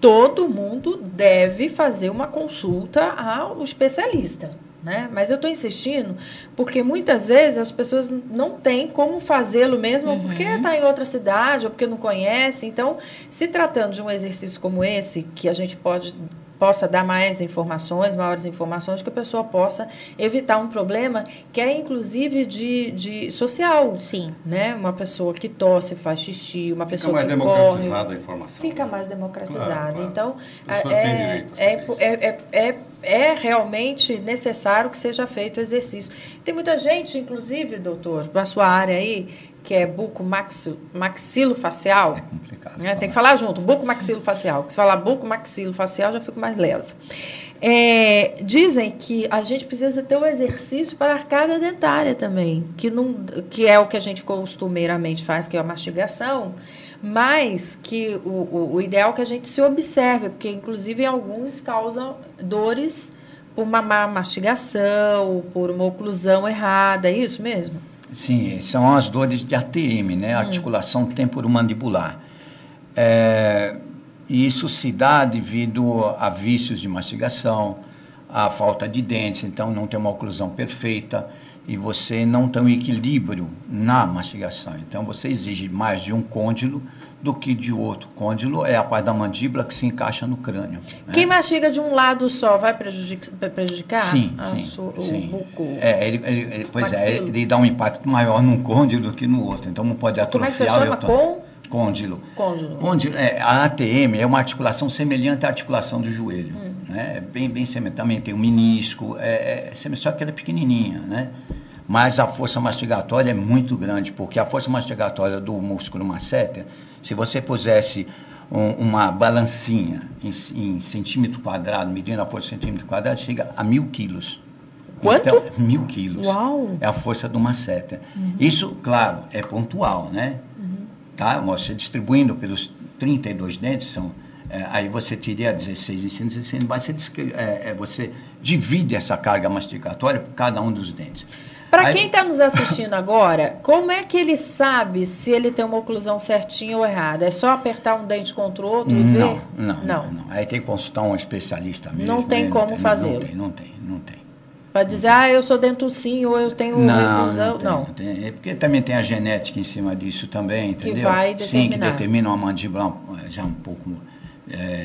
todo mundo deve fazer uma consulta ao especialista, né? Mas eu estou insistindo porque muitas vezes as pessoas não têm como fazê-lo mesmo, ou porque está em outra cidade, ou porque não conhece. Então, se tratando de um exercício como esse, que a gente possa dar maiores informações, que a pessoa possa evitar um problema que é, inclusive, de social. Sim. Né? Uma pessoa que tosse, faz xixi, uma pessoa que corre... Fica mais democratizada a informação. Fica mais democratizada. Claro. Então, as pessoas têm direito a saber. é realmente necessário que seja feito o exercício. Tem muita gente, inclusive, doutor, na sua área aí, que é buco-maxilofacial. É complicado. Né? Tem que falar junto, buco-maxilofacial. Porque se falar buco-maxilofacial, já fico mais lesa. Dizem que a gente precisa ter o exercício para a arcada dentária também, que é o que a gente costumeiramente faz, que é a mastigação, mas que o ideal é que a gente se observe, porque, inclusive, alguns causam dores por uma má mastigação, por uma oclusão errada, é isso mesmo? Sim, são as dores de ATM, né? Articulação temporomandibular. Isso se dá devido a vícios de mastigação, a falta de dentes, então não tem uma oclusão perfeita e você não tem um equilíbrio na mastigação. Então você exige mais de um côndilo do que de outro. Côndilo é a parte da mandíbula que se encaixa no crânio. Né? Quem mastiga de um lado só vai prejudicar? Sim, o buco? Ele dá um impacto maior num côndilo do que no outro. Então não pode atrofiar. Como é que você chama? Côndilo. Côndilo. A ATM é uma articulação semelhante à articulação do joelho. Né? Bem semelhante. Também tem o menisco, só que ela é pequenininha, né? Mas a força mastigatória é muito grande, porque a força mastigatória do músculo masséter, se você pusesse uma balancinha em centímetro quadrado, medindo a força em centímetro quadrado, chega a 1.000 quilos. Quanto? Então, 1.000 quilos. Uau! É a força do masséter. Isso, claro, é pontual, né? Tá? Você distribuindo pelos 32 dentes, aí você teria 16 em cima, 16 embaixo, você divide essa carga mastigatória por cada um dos dentes. Para quem está nos assistindo agora, como é que ele sabe se ele tem uma oclusão certinha ou errada? É só apertar um dente contra o outro e ver? Não. Aí tem que consultar um especialista mesmo. Não tem como fazê-lo? Não tem. Para dizer, eu sou dento sim ou eu tenho oclusão? Não. É porque também tem a genética em cima disso também, entendeu? Que vai determinar. Sim, que determina uma mandíbula já um pouco...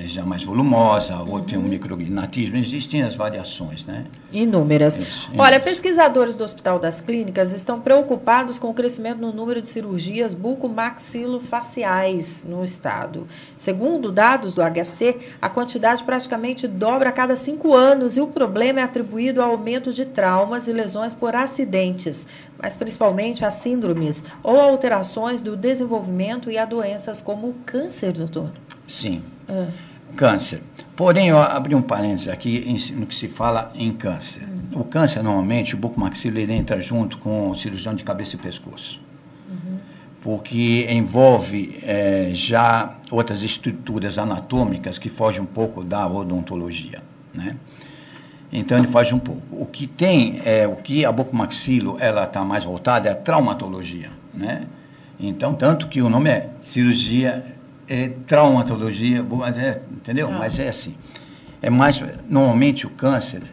já mais volumosa, ou tem um micrognatismo, existem as variações, né? Inúmeras. Isso. Olha, pesquisadores do Hospital das Clínicas estão preocupados com o crescimento no número de cirurgias bucomaxilofaciais no estado. Segundo dados do HC, a quantidade praticamente dobra a cada 5 anos e o problema é atribuído ao aumento de traumas e lesões por acidentes, mas principalmente a síndromes ou alterações do desenvolvimento e a doenças como o câncer, doutor. Sim. Câncer. Porém, eu abri um parênteses aqui no que se fala em câncer. O câncer, normalmente, o bucomaxilo, ele entra junto com o cirurgião de cabeça e pescoço. Porque envolve já outras estruturas anatômicas que fogem um pouco da odontologia, né? Então, ele foge um pouco. O que tem, o que a bucomaxilo, ela está mais voltada é a traumatologia, né? Então, tanto que o nome é cirurgia, traumatologia, entendeu? Mas é assim. É mais, normalmente, o câncer,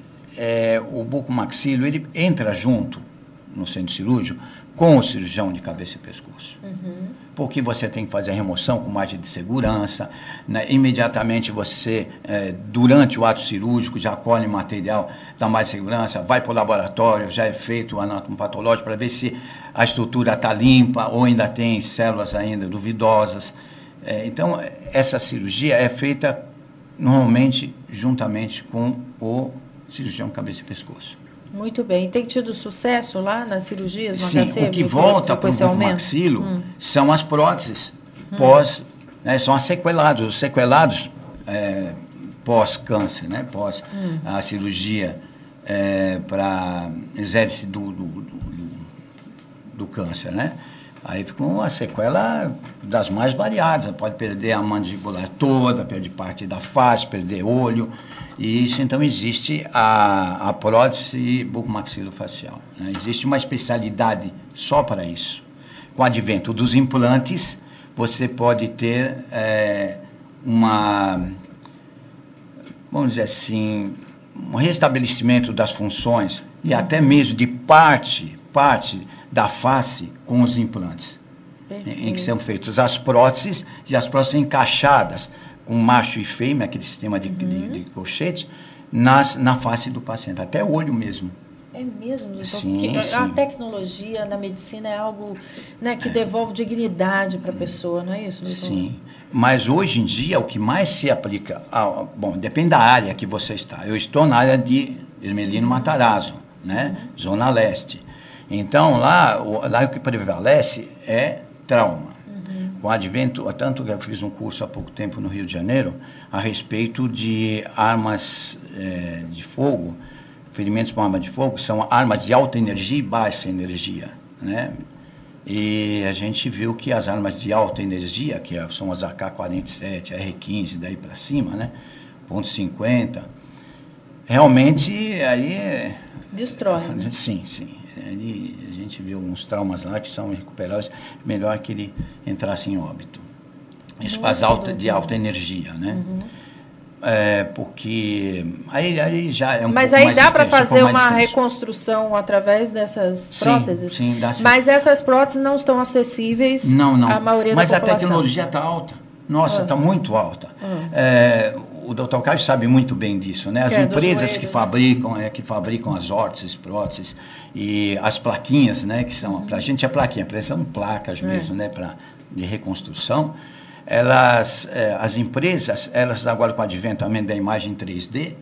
o bucomaxilo, ele entra junto no centro cirúrgico com o cirurgião de cabeça e pescoço. Porque você tem que fazer a remoção com margem de segurança, né? Imediatamente você, durante o ato cirúrgico, já colhe material da margem de segurança, vai para o laboratório, já é feito o anátomo patológico para ver se a estrutura está limpa ou ainda tem células ainda duvidosas. Então, essa cirurgia é feita normalmente juntamente com o cirurgião cabeça e pescoço. Muito bem. Tem tido sucesso lá nas cirurgias no Sim, HC? o que volta para o bucomaxilo são as próteses pós, né, são os sequelados pós-câncer, né, pós a cirurgia para exército do câncer, né? Aí fica uma sequela das mais variadas. Pode perder a mandíbula toda, perder parte da face, perder olho. E isso, então, existe a prótese bucomaxilofacial, né? Existe uma especialidade só para isso. Com o advento dos implantes, você pode ter vamos dizer assim, um restabelecimento das funções e até mesmo de parte da face com os implantes. Em que são feitas as próteses, e as próteses encaixadas com macho e fêmea, aquele sistema de colchete, na face do paciente, até o olho mesmo. É mesmo, doutor? Sim, Porque sim. a tecnologia na medicina é algo, né, que devolve dignidade para a pessoa, não é isso, doutor? Sim, mas hoje em dia o que mais se aplica, bom, depende da área que você está. Eu estou na área de Ermelino Matarazzo, né, Zona Leste. Então, lá o que prevalece é trauma. Com o advento, tanto que eu fiz um curso há pouco tempo no Rio de Janeiro a respeito de armas de fogo, ferimentos com arma de fogo, são armas de alta energia e baixa energia, né? E a gente viu que as armas de alta energia, que são as AK-47, R-15, daí para cima, né? .50, realmente aí... Destrói. Né? Sim. Aí a gente viu alguns traumas lá que são recuperáveis, melhor que ele entrasse em óbito. Isso faz de alta energia, né? Porque aí já é um Mas pouco aí mais dá para extenso, fazer um pouco mais uma extenso. reconstrução através dessas próteses? Sim, dá sim. Mas essas próteses não estão acessíveis à maioria da população? Mas a tecnologia está alta. Nossa, está muito alta. O Dr. Caio sabe muito bem disso, né? As empresas que fabricam as órteses, próteses e as plaquinhas, né? Que são, para a gente é plaquinha, para eles são placas mesmo, né? De reconstrução. As empresas, elas agora com o advento também da imagem 3D,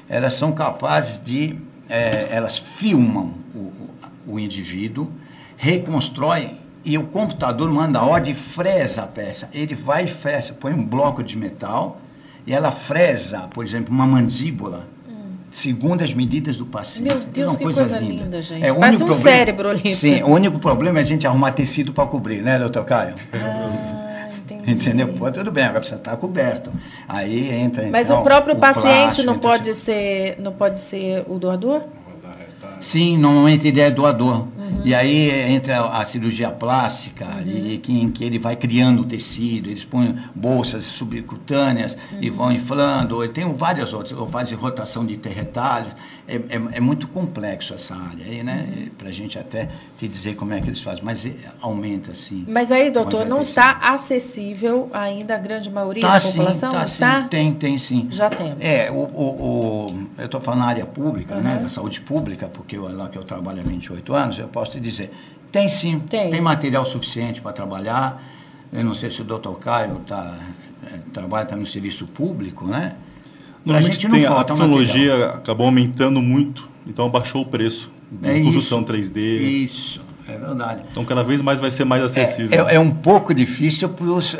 elas são capazes de, elas filmam o indivíduo, reconstroem e o computador manda a ordem e fresa a peça. Ele vai e fresa, põe um bloco de metal e ela fresa, por exemplo, uma mandíbula, segundo as medidas do paciente. Meu Deus, que coisa linda, gente. Parece um cérebro ali. Sim, o único problema é a gente arrumar tecido para cobrir, né, doutor Caio? Entendi. Entendeu? Pô, tudo bem, agora precisa estar coberto. Aí entra, Mas então, o próprio paciente plástico, não pode ser o doador? Sim, normalmente ele é doador. E aí entra a cirurgia plástica, em que ele vai criando o tecido, eles põem bolsas subcutâneas e vão inflando, ou tem várias outras, ou fazem rotação de retalhos. É muito complexo essa área aí, né? Para a gente até te dizer como é que eles fazem, mas aumenta, sim. Mas aí, doutor, não está acessível ainda a grande maioria da população? Está? Tem sim. Já temos. Eu estou falando na área pública, né, da saúde pública, porque lá que eu trabalho há 28 anos, eu posso te dizer, tem sim, tem material suficiente para trabalhar. Eu não sei se o doutor Caio trabalha no serviço público, né? A gente não falta a tecnologia acabou aumentando muito, então baixou o preço. Construção 3D. Isso. É verdade. Então, cada vez mais vai ser mais acessível. É um pouco difícil para os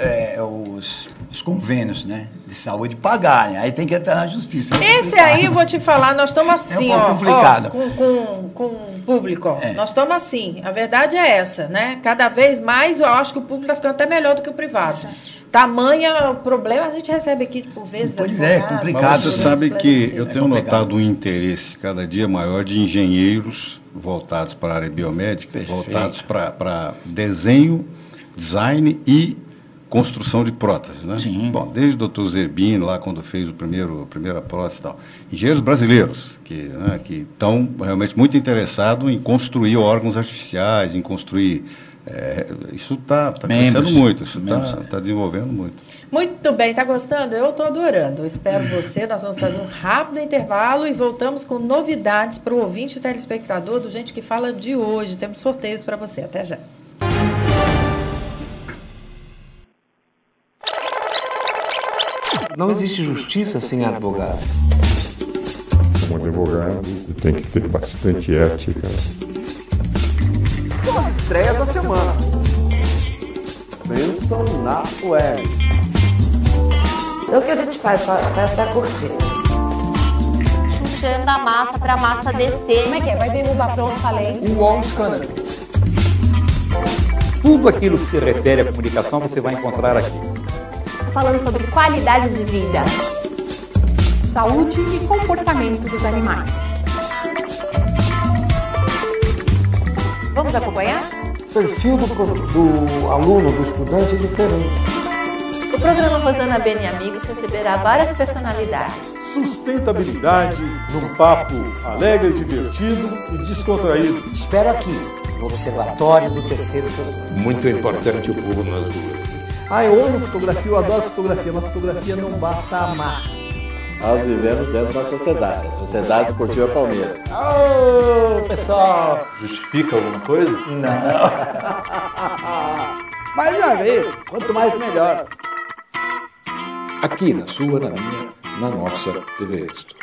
convênios, né, de saúde pagarem. Aí tem que entrar na justiça. Esse aí, eu vou te falar, nós estamos assim, pouco complicado. com o público. Nós estamos assim. A verdade é essa, né? Cada vez mais, eu acho que o público está ficando até melhor do que o privado. Tamanha o problema, a gente recebe aqui, por vezes... Pois é, complicado. Mas você sabe que eu tenho notado um interesse cada dia maior de engenheiros voltados para a área biomédica, voltados para desenho, design e construção de próteses, né? Sim. Bom, desde o Dr. Zerbino, lá quando fez a primeira prótese e tal. Engenheiros brasileiros, que estão realmente muito interessados em construir órgãos artificiais, em construir... isso está crescendo muito, isso está desenvolvendo muito. Muito bem, está gostando? Eu estou adorando. Eu espero você. Nós vamos fazer um rápido intervalo e voltamos com novidades para o ouvinte e telespectador do Gente que Fala de hoje. Temos sorteios para você. Até já. Não existe justiça sem advogado. Como advogado, tem que ter bastante ética. São as estreias da semana. Benção na web. O que a gente faz com essa cortina? Puxando a massa para a massa descer. Como é que é? Vai derrubar, pronto, falei. Um wall scanner. Tudo aquilo que se refere à comunicação você vai encontrar aqui. Falando sobre qualidade de vida, Saúde e comportamento dos animais. Vamos acompanhar? O perfil do aluno, do estudante é diferente. o programa Rosana Bene e Amigos receberá várias personalidades. Sustentabilidade num papo alegre, divertido e descontraído. Espero aqui, no Observatório do Terceiro Setor. Muito importante o pulo nas ruas. Eu amo fotografia, eu adoro fotografia, mas fotografia não basta amar. Nós vivemos dentro da sociedade, a Sociedade Esportiva Palmeiras. Ô, pessoal! Justifica alguma coisa? Não. Mais uma vez, quanto mais melhor. Aqui na sua, na minha, na nossa TV Êxito.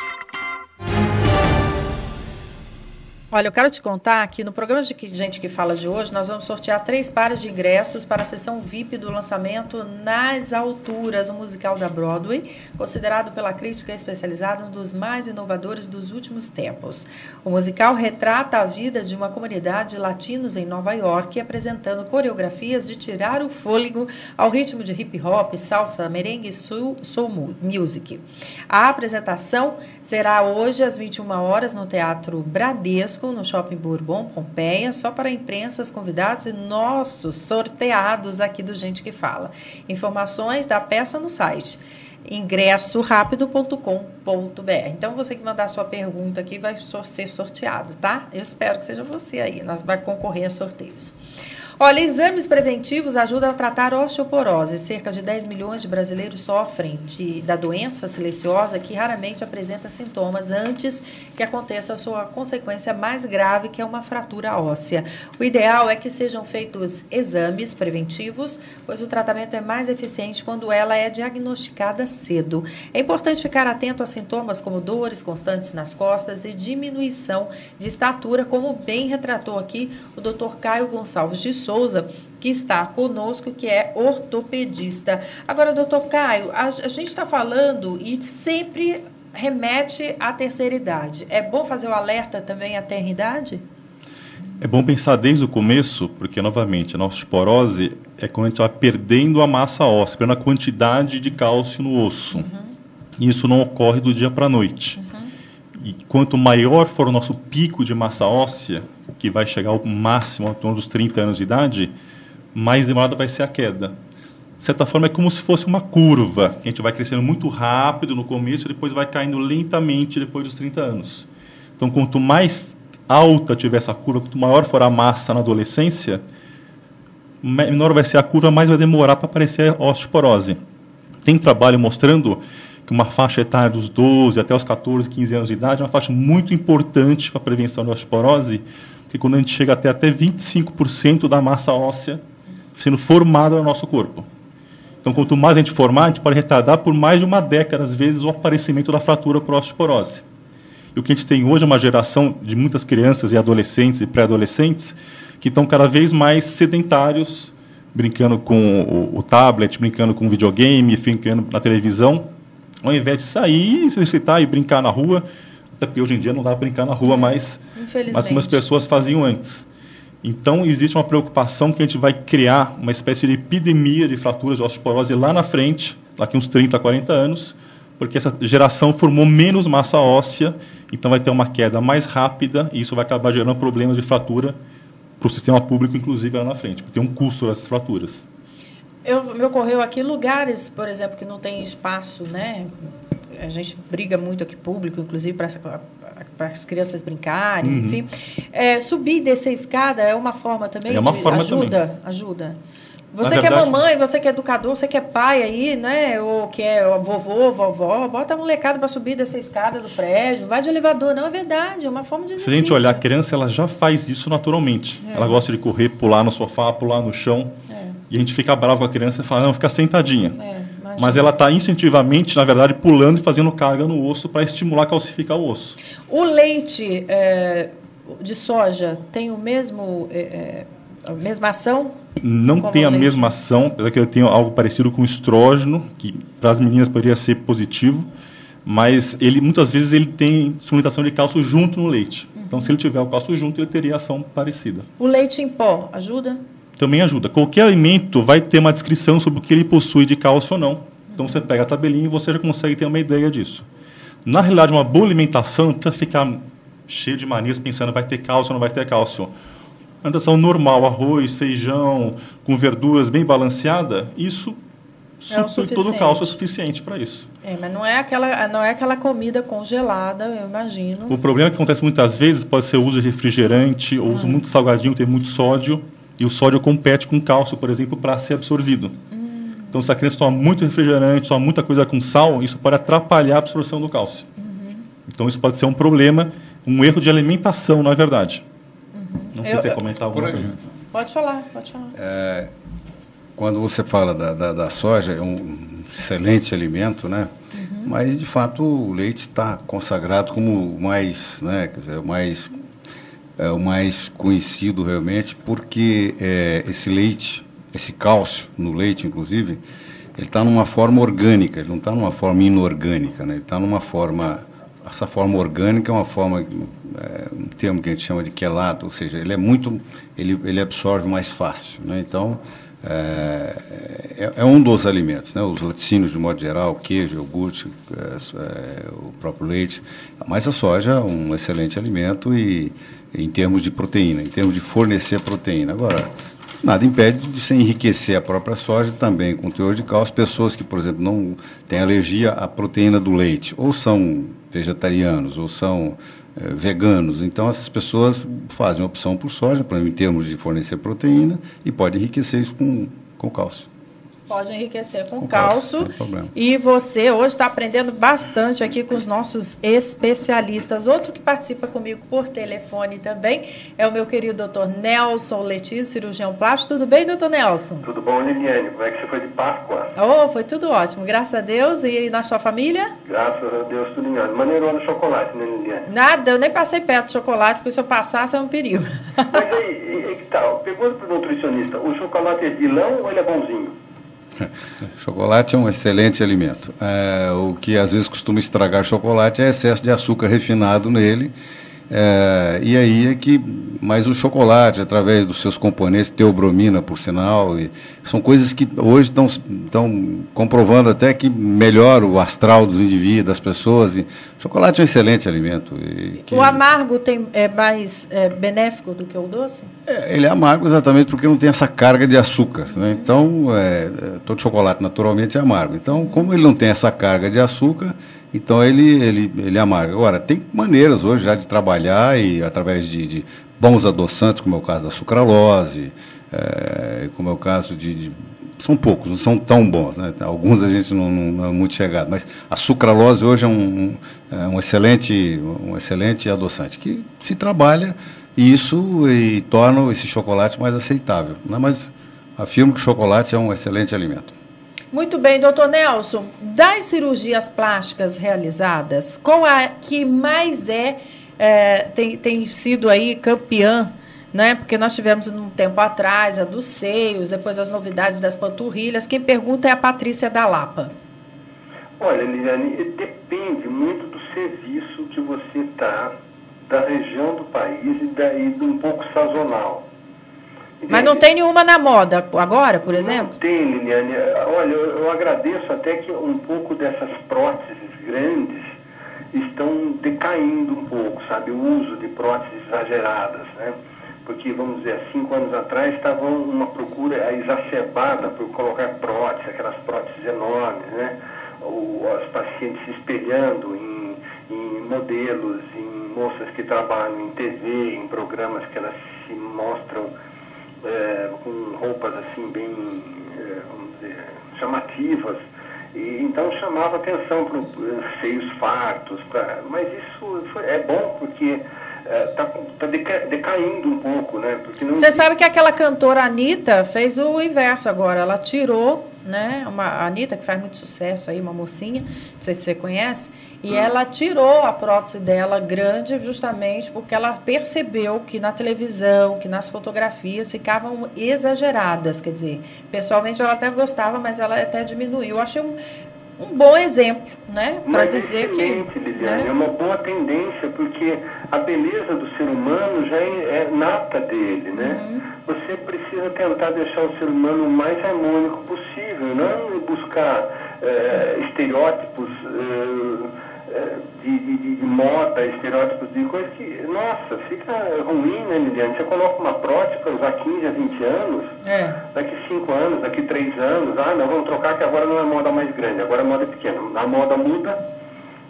Olha, eu quero te contar que no programa de Gente que Fala de hoje, nós vamos sortear 3 pares de ingressos para a sessão VIP do lançamento Nas Alturas, um musical da Broadway, considerado pela crítica especializada um dos mais inovadores dos últimos tempos. O musical retrata a vida de uma comunidade de latinos em Nova York, apresentando coreografias de tirar o fôlego ao ritmo de hip hop, salsa, merengue e soul music. A apresentação será hoje às 21 horas no Teatro Bradesco, no Shopping Bourbon, Pompeia, só para a imprensa, os convidados e nossos sorteados aqui do Gente que Fala. Informações da peça no site ingressorapido.com.br. Então, você que mandar sua pergunta aqui vai ser sorteado, tá? Eu espero que seja você aí. Nós vamos concorrer a sorteios. Olha, exames preventivos ajudam a tratar a osteoporose. Cerca de 10 milhões de brasileiros sofrem da doença silenciosa que raramente apresenta sintomas antes que aconteça a sua consequência mais grave, que é uma fratura óssea. O ideal é que sejam feitos exames preventivos, pois o tratamento é mais eficiente quando ela é diagnosticada cedo. É importante ficar atento a sintomas como dores constantes nas costas e diminuição de estatura, como bem retratou aqui o Dr. Caio Gonçalves de Souza, que está conosco, que é ortopedista. Agora, doutor Caio, a gente está falando e sempre remete à terceira idade. É bom fazer o alerta também à tenra idade? É bom pensar desde o começo, porque, novamente, a osteoporose é quando a gente vai perdendo a massa óssea, perdendo a quantidade de cálcio no osso. E isso não ocorre do dia para a noite. E quanto maior for o nosso pico de massa óssea, que vai chegar ao máximo em torno dos 30 anos de idade, mais demorada vai ser a queda. De certa forma, é como se fosse uma curva, que a gente vai crescendo muito rápido no começo e depois vai caindo lentamente depois dos 30 anos. Então, quanto mais alta tiver essa curva, quanto maior for a massa na adolescência, menor vai ser a curva, mais vai demorar para aparecer a osteoporose. Tem trabalho mostrando que uma faixa etária dos 12 até os 14, 15 anos de idade é uma faixa muito importante para a prevenção da osteoporose, porque quando a gente chega até 25% da massa óssea sendo formada no nosso corpo. Então, quanto mais a gente formar, a gente pode retardar por mais de uma década, às vezes, o aparecimento da fratura por osteoporose. E o que a gente tem hoje é uma geração de muitas crianças e adolescentes e pré-adolescentes que estão cada vez mais sedentários, brincando com o tablet, brincando com o videogame, brincando na televisão, ao invés de sair, exercitar e brincar na rua. Até porque hoje em dia não dá para brincar na rua mais como as pessoas faziam antes. Então, existe uma preocupação que a gente vai criar uma espécie de epidemia de fraturas de osteoporose lá na frente, daqui uns 30, 40 anos, porque essa geração formou menos massa óssea, então vai ter uma queda mais rápida e isso vai acabar gerando problemas de fratura para o sistema público, inclusive, lá na frente, porque tem um custo dessas fraturas. Me ocorreu aqui lugares, por exemplo, que não tem espaço, né? A gente briga muito aqui público, inclusive para as crianças brincarem, enfim. Subir e descer a escada é uma forma também de ajuda. Você que é mamãe, você que é educador, você que é pai aí, né? Ou que é vovô, vovó, bota a molecada para subir dessa escada do prédio, vai de elevador. Não, é verdade, é uma forma de exercício. Se a gente olhar, a criança ela já faz isso naturalmente. Ela gosta de correr, pular no sofá, pular no chão. E a gente fica bravo com a criança e fala, não, fica sentadinha. Mas ela está instintivamente, na verdade, pulando e fazendo carga no osso para estimular, calcificar o osso. O leite de soja tem a mesma ação? Não tem a mesma ação, apesar que eu tenho algo parecido com estrógeno, que para as meninas poderia ser positivo, mas muitas vezes ele tem suplementação de cálcio junto no leite. Então, se ele tiver o cálcio junto, ele teria ação parecida. O leite em pó ajuda? Também ajuda. Qualquer alimento vai ter uma descrição sobre o que ele possui de cálcio ou não. Então, você pega a tabelinha e você já consegue ter uma ideia disso. Na realidade, uma boa alimentação não precisa ficar cheio de manias pensando vai ter cálcio ou não vai ter cálcio. Alimentação normal, arroz, feijão, com verduras bem balanceada, isso supre todo o cálcio, é suficiente para isso. Mas não é aquela comida congelada, eu imagino. O problema que acontece muitas vezes pode ser o uso de refrigerante, ou uso muito salgadinho, tem muito sódio, e o sódio compete com o cálcio, por exemplo, para ser absorvido. Então, se a criança toma muito refrigerante, toma muita coisa com sal, isso pode atrapalhar a absorção do cálcio. Então, isso pode ser um problema, um erro de alimentação, na verdade. Não sei se você comentar alguma coisa. Pode falar. Quando você fala da soja, é um excelente alimento, né? Mas, de fato, o leite está consagrado como o mais, né? Quer dizer, o mais conhecido realmente, porque esse leite, esse cálcio no leite, inclusive, ele está numa forma orgânica, ele não está numa forma inorgânica, né? Ele está numa forma... Essa forma orgânica é uma forma, um termo que a gente chama de quelato, ou seja, ele absorve mais fácil, né? Então, é um dos alimentos, né? Os laticínios, de modo geral, queijo, iogurte, o próprio leite, mas a soja é um excelente alimento e em termos de proteína, em termos de fornecer proteína. Agora, nada impede de se enriquecer a própria soja também com teor de cálcio. Pessoas que, por exemplo, não têm alergia à proteína do leite, ou são vegetarianos, ou são veganos. Então, essas pessoas fazem opção por soja, por exemplo, em termos de fornecer proteína, e pode enriquecer isso com cálcio. Pode enriquecer com cálcio. Sem problema. E você hoje está aprendendo bastante aqui com os nossos especialistas. Outro que participa comigo por telefone também é o meu querido Dr. Nelson Letício, cirurgião plástico. Tudo bem, doutor Nelson? Tudo bom, Liliane? Como é que você foi de Páscoa? Foi tudo ótimo, graças a Deus. E na sua família? Graças a Deus, tudo em ordem. Maneirou no chocolate, né, Liliane? Nada, eu nem passei perto do chocolate, porque se eu passasse é um perigo. Mas aí que tal? Pergunta para o nutricionista, o chocolate é vilão ou ele é bonzinho? Chocolate é um excelente alimento. O que às vezes costuma estragar chocolate é excesso de açúcar refinado nele. E aí mas o chocolate, através dos seus componentes, teobromina, por sinal, são coisas que hoje estão comprovando até que melhora o astral dos indivíduos, das pessoas. Chocolate é um excelente alimento. O amargo é mais benéfico do que o doce? Ele é amargo exatamente porque não tem essa carga de açúcar, né? Então, todo chocolate naturalmente é amargo. Então, como ele não tem essa carga de açúcar, então ele amarga. Agora, tem maneiras hoje já de trabalhar e através de bons adoçantes, como é o caso da sucralose, como é o caso são poucos, não são tão bons, né? Alguns a gente não é muito chegado, mas a sucralose hoje é um excelente adoçante que se trabalha e torna esse chocolate mais aceitável, né? Mas afirmo que o chocolate é um excelente alimento. Muito bem, doutor Nelson, das cirurgias plásticas realizadas, qual a que mais tem sido aí campeã né? Porque nós tivemos um tempo atrás a dos seios, depois as novidades das panturrilhas. Quem pergunta é a Patrícia da Lapa. Olha, Liliane, depende muito do serviço que você está, da região do país e daí de um pouco sazonal. Entende? Mas não tem nenhuma na moda agora, por exemplo? Não tem, Liliane. Olha, eu agradeço até que um pouco dessas próteses grandes estão decaindo um pouco, sabe? O uso de próteses exageradas, né? Porque, vamos dizer, 5 anos atrás estava uma procura exacerbada por colocar próteses, aquelas próteses enormes, né? Os pacientes se espelhando em modelos, em moças que trabalham em TV, em programas que elas se mostram com roupas assim bem, vamos dizer, chamativas. E, então chamava atenção para os seios fartos, mas isso é bom porque está decaindo um pouco, né? Você sabe que aquela cantora Anitta fez o inverso agora, ela tirou, né? A Anitta, que faz muito sucesso aí, uma mocinha, não sei se você conhece, e ela tirou a prótese dela grande justamente porque ela percebeu que na televisão, que nas fotografias ficavam exageradas, quer dizer, pessoalmente ela até gostava, mas ela até diminuiu. Eu achei um bom exemplo, né? Para dizer que... Liliane, né? É uma boa tendência, porque a beleza do ser humano já é nata dele, né? Você precisa tentar deixar o ser humano o mais harmônico possível, não buscar estereótipos de moda, estereótipos de coisa que, nossa, fica ruim, né, Liliane? Você coloca uma prótese para usar 15 a 20 anos, daqui 5 anos, daqui 3 anos, não, vamos trocar que agora não é moda mais grande, agora a moda é pequena. A moda muda,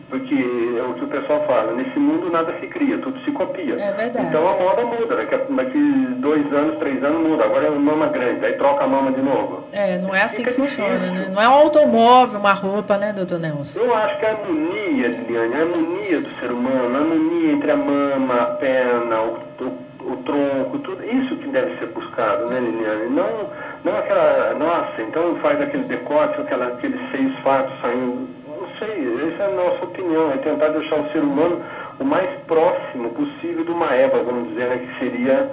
porque é o que o pessoal fala, nesse mundo nada se cria, tudo se copia. É verdade. Então a moda muda, daqui 2 anos, 3 anos muda, agora é mama grande, aí troca a mama de novo. Não é assim que funciona, né? Não é um automóvel, uma roupa, né, doutor Nelson? Eu acho que a harmonia, Liliane, a harmonia do ser humano, a harmonia entre a mama, a perna, o tronco, tudo isso que deve ser buscado, né, Liliane? Não aquela, nossa, então faz aquele decote, aqueles seios fartos saindo. Não sei, essa é a nossa opinião, é tentar deixar o ser humano o mais próximo possível de uma Eva, vamos dizer, né, que seria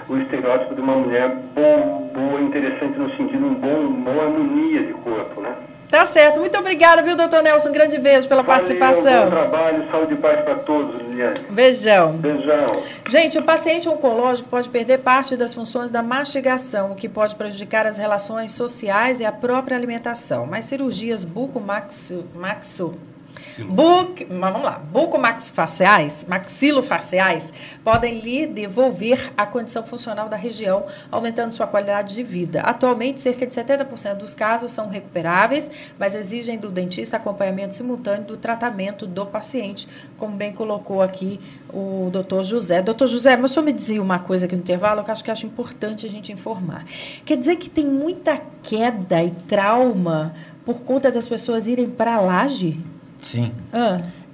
o estereótipo de uma mulher boa, interessante no sentido de boa harmonia de corpo, né? Tá certo, muito obrigada, viu, doutor Nelson? Um grande beijo pela participação. Bom trabalho, saúde e paz para todos, Liliane. Beijão. Beijão. Gente, o paciente oncológico pode perder parte das funções da mastigação, o que pode prejudicar as relações sociais e a própria alimentação. Mas cirurgias bucomaxilofaciais podem lhe devolver a condição funcional da região, aumentando sua qualidade de vida. Atualmente, cerca de 70% dos casos são recuperáveis, mas exigem do dentista acompanhamento simultâneo do tratamento do paciente, como bem colocou aqui o doutor José. Doutor José, mas o senhor me dizia uma coisa aqui no intervalo que acho importante a gente informar. Quer dizer que tem muita queda e trauma por conta das pessoas irem para a laje? Sim.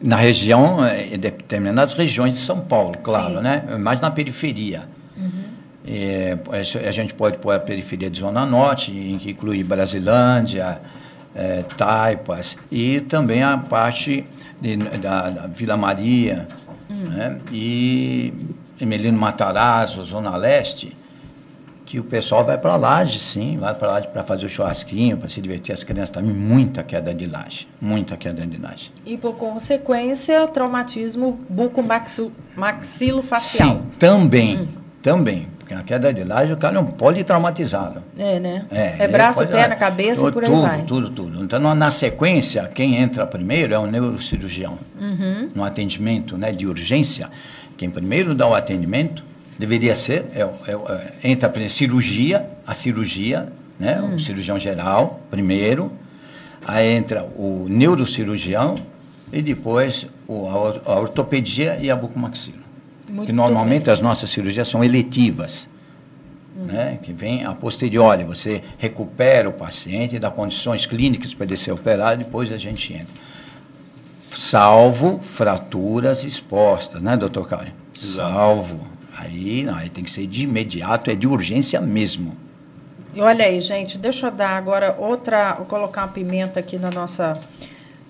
Na região, em determinadas regiões de São Paulo, claro, sim, né? Mas na periferia. A gente pode pôr a periferia de Zona Norte, que inclui Brasilândia, Taipas, e também a parte da Vila Maria, né? E Emelino Matarazzo, Zona Leste, que o pessoal vai para a laje, sim, vai para a laje para fazer o churrasquinho, para se divertir, as crianças também, muita queda de laje. E, por consequência, traumatismo bucomaxilofacial. Sim, também, porque a queda de laje o cara é um politraumatizado. Né? Braço, perna, cabeça e por aí vai. Tudo. Então, na sequência, quem entra primeiro é o neurocirurgião. No atendimento, né, de urgência, quem primeiro dá o atendimento deveria ser, entra a cirurgia, né? O cirurgião geral, primeiro, aí entra o neurocirurgião e depois a ortopedia e a bucomaxilo. Que normalmente as nossas cirurgias são eletivas, né? Que vem a posteriori, você recupera o paciente, dá condições clínicas para ele ser operado, depois a gente entra. Salvo fraturas expostas, né, doutor Caio? Salvo. Aí tem que ser de imediato, é de urgência mesmo. E olha aí, gente, deixa eu dar agora vou colocar uma pimenta aqui na nossa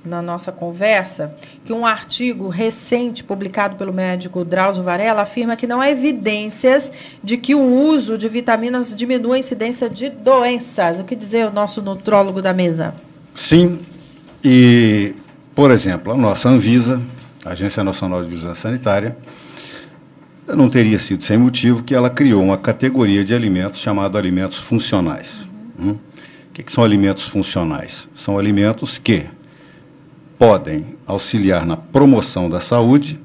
na nossa conversa que um artigo recente publicado pelo médico Drauzio Varela afirma que não há evidências de que o uso de vitaminas diminua a incidência de doenças. O que dizer o nosso nutrólogo da mesa? Sim, e, por exemplo, a nossa Anvisa, a Agência Nacional de Vigilância Sanitária, não teria sido sem motivo que ela criou uma categoria de alimentos chamada alimentos funcionais. O que são alimentos funcionais? São alimentos que podem auxiliar na promoção da saúde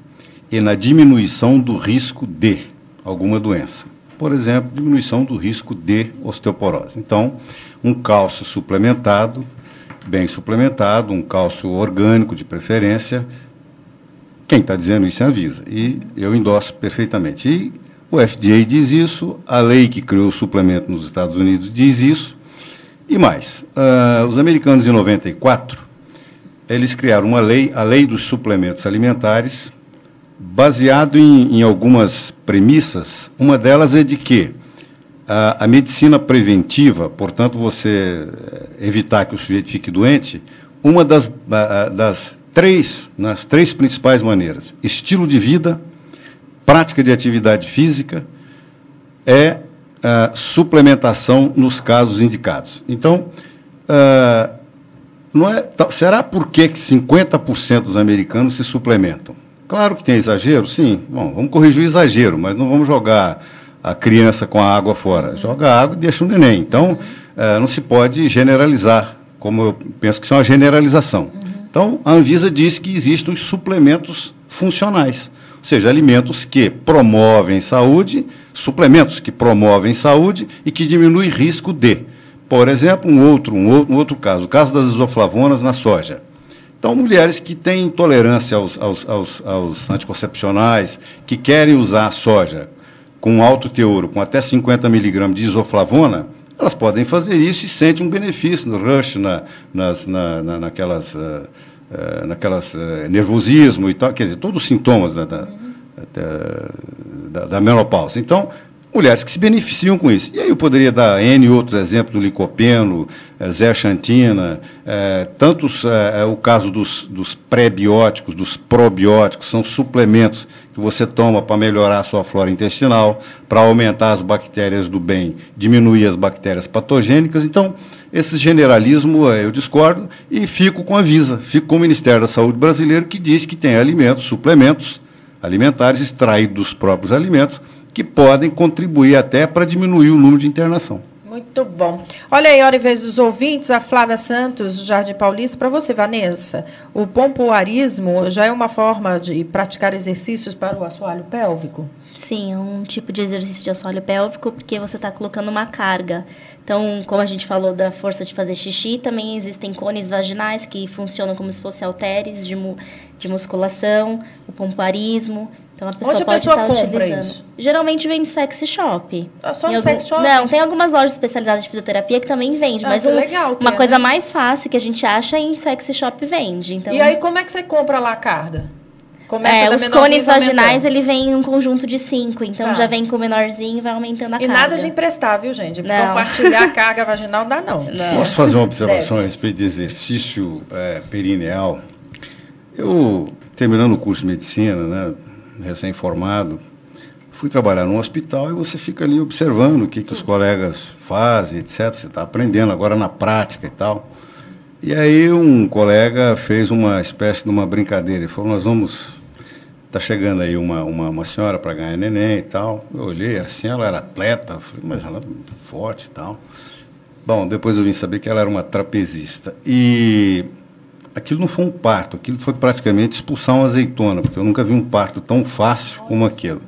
e na diminuição do risco de alguma doença. Por exemplo, diminuição do risco de osteoporose. Então, um cálcio suplementado, bem suplementado, um cálcio orgânico de preferência. Quem está dizendo isso é a Anvisa, e eu endosso perfeitamente. E o FDA diz isso, a lei que criou o suplemento nos Estados Unidos diz isso, e mais. Os americanos, em 94, eles criaram uma lei, a Lei dos Suplementos Alimentares, baseado em algumas premissas. Uma delas é de que a medicina preventiva, portanto, você evitar que o sujeito fique doente, uma das três principais maneiras, estilo de vida, prática de atividade física, é suplementação nos casos indicados. Então, será por que 50% dos americanos se suplementam? Claro que tem exagero, sim. Bom, vamos corrigir o exagero, mas não vamos jogar a criança com a água fora. Joga a água e deixa o neném. Então, não se pode generalizar, como eu penso que isso é uma generalização. Então, a Anvisa diz que existem os suplementos funcionais, ou seja, alimentos que promovem saúde, suplementos que promovem saúde e que diminuem risco de. Por exemplo, um outro caso, o caso das isoflavonas na soja. Então, mulheres que têm intolerância aos anticoncepcionais, que querem usar a soja com alto teor, com até 50 miligramas de isoflavona, elas podem fazer isso e sentem um benefício no rush, naquelas nervosismo e tal, quer dizer, todos os sintomas da menopausa. Então, mulheres que se beneficiam com isso. E aí eu poderia dar N outros exemplos do licopeno, zeaxantina, o caso dos pré-bióticos, dos probióticos, são suplementos que você toma para melhorar a sua flora intestinal, para aumentar as bactérias do bem, diminuir as bactérias patogênicas. Então, esse generalismo eu discordo e fico com a Anvisa, fico com o Ministério da Saúde brasileiro, que diz que tem alimentos, suplementos alimentares extraídos dos próprios alimentos, que podem contribuir até para diminuir o número de internação. Muito bom. Olha aí, hora e vez dos ouvintes, a Flávia Santos, do Jardim Paulista. Para você, Vanessa, o pompoarismo já é uma forma de praticar exercícios para o assoalho pélvico? Sim, é um tipo de exercício de assoalho pélvico, porque você está colocando uma carga. Então, como a gente falou da força de fazer xixi, também existem cones vaginais que funcionam como se fossem halteres de musculação, o pompoarismo. Então, a pessoa pode estar utilizando. Isso? Geralmente vem no sexy shop. Só no sexy shop? Não, tem algumas lojas especializadas de fisioterapia que também vende, mas uma coisa mais fácil que a gente acha em sexy shop vende. Então, e aí, como é que você compra lá a carga? Os cones vaginais, ele vem em um conjunto de 5, então já vem com o menorzinho e vai aumentando a carga. E nada de emprestar, viu, gente? Compartilhar a carga vaginal dá não. Posso fazer uma observação a respeito de exercício perineal? Eu, terminando o curso de medicina, né, recém-formado, fui trabalhar num hospital e você fica ali observando o que os colegas fazem, etc. Você está aprendendo agora na prática e tal. E aí um colega fez uma espécie de uma brincadeira. Ele falou, está chegando aí uma senhora para ganhar neném e tal. Eu olhei assim, ela era atleta, eu falei, mas ela é forte e tal. Bom, depois eu vim saber que ela era uma trapezista. E aquilo não foi um parto, aquilo foi praticamente expulsar uma azeitona, porque eu nunca vi um parto tão fácil como aquilo.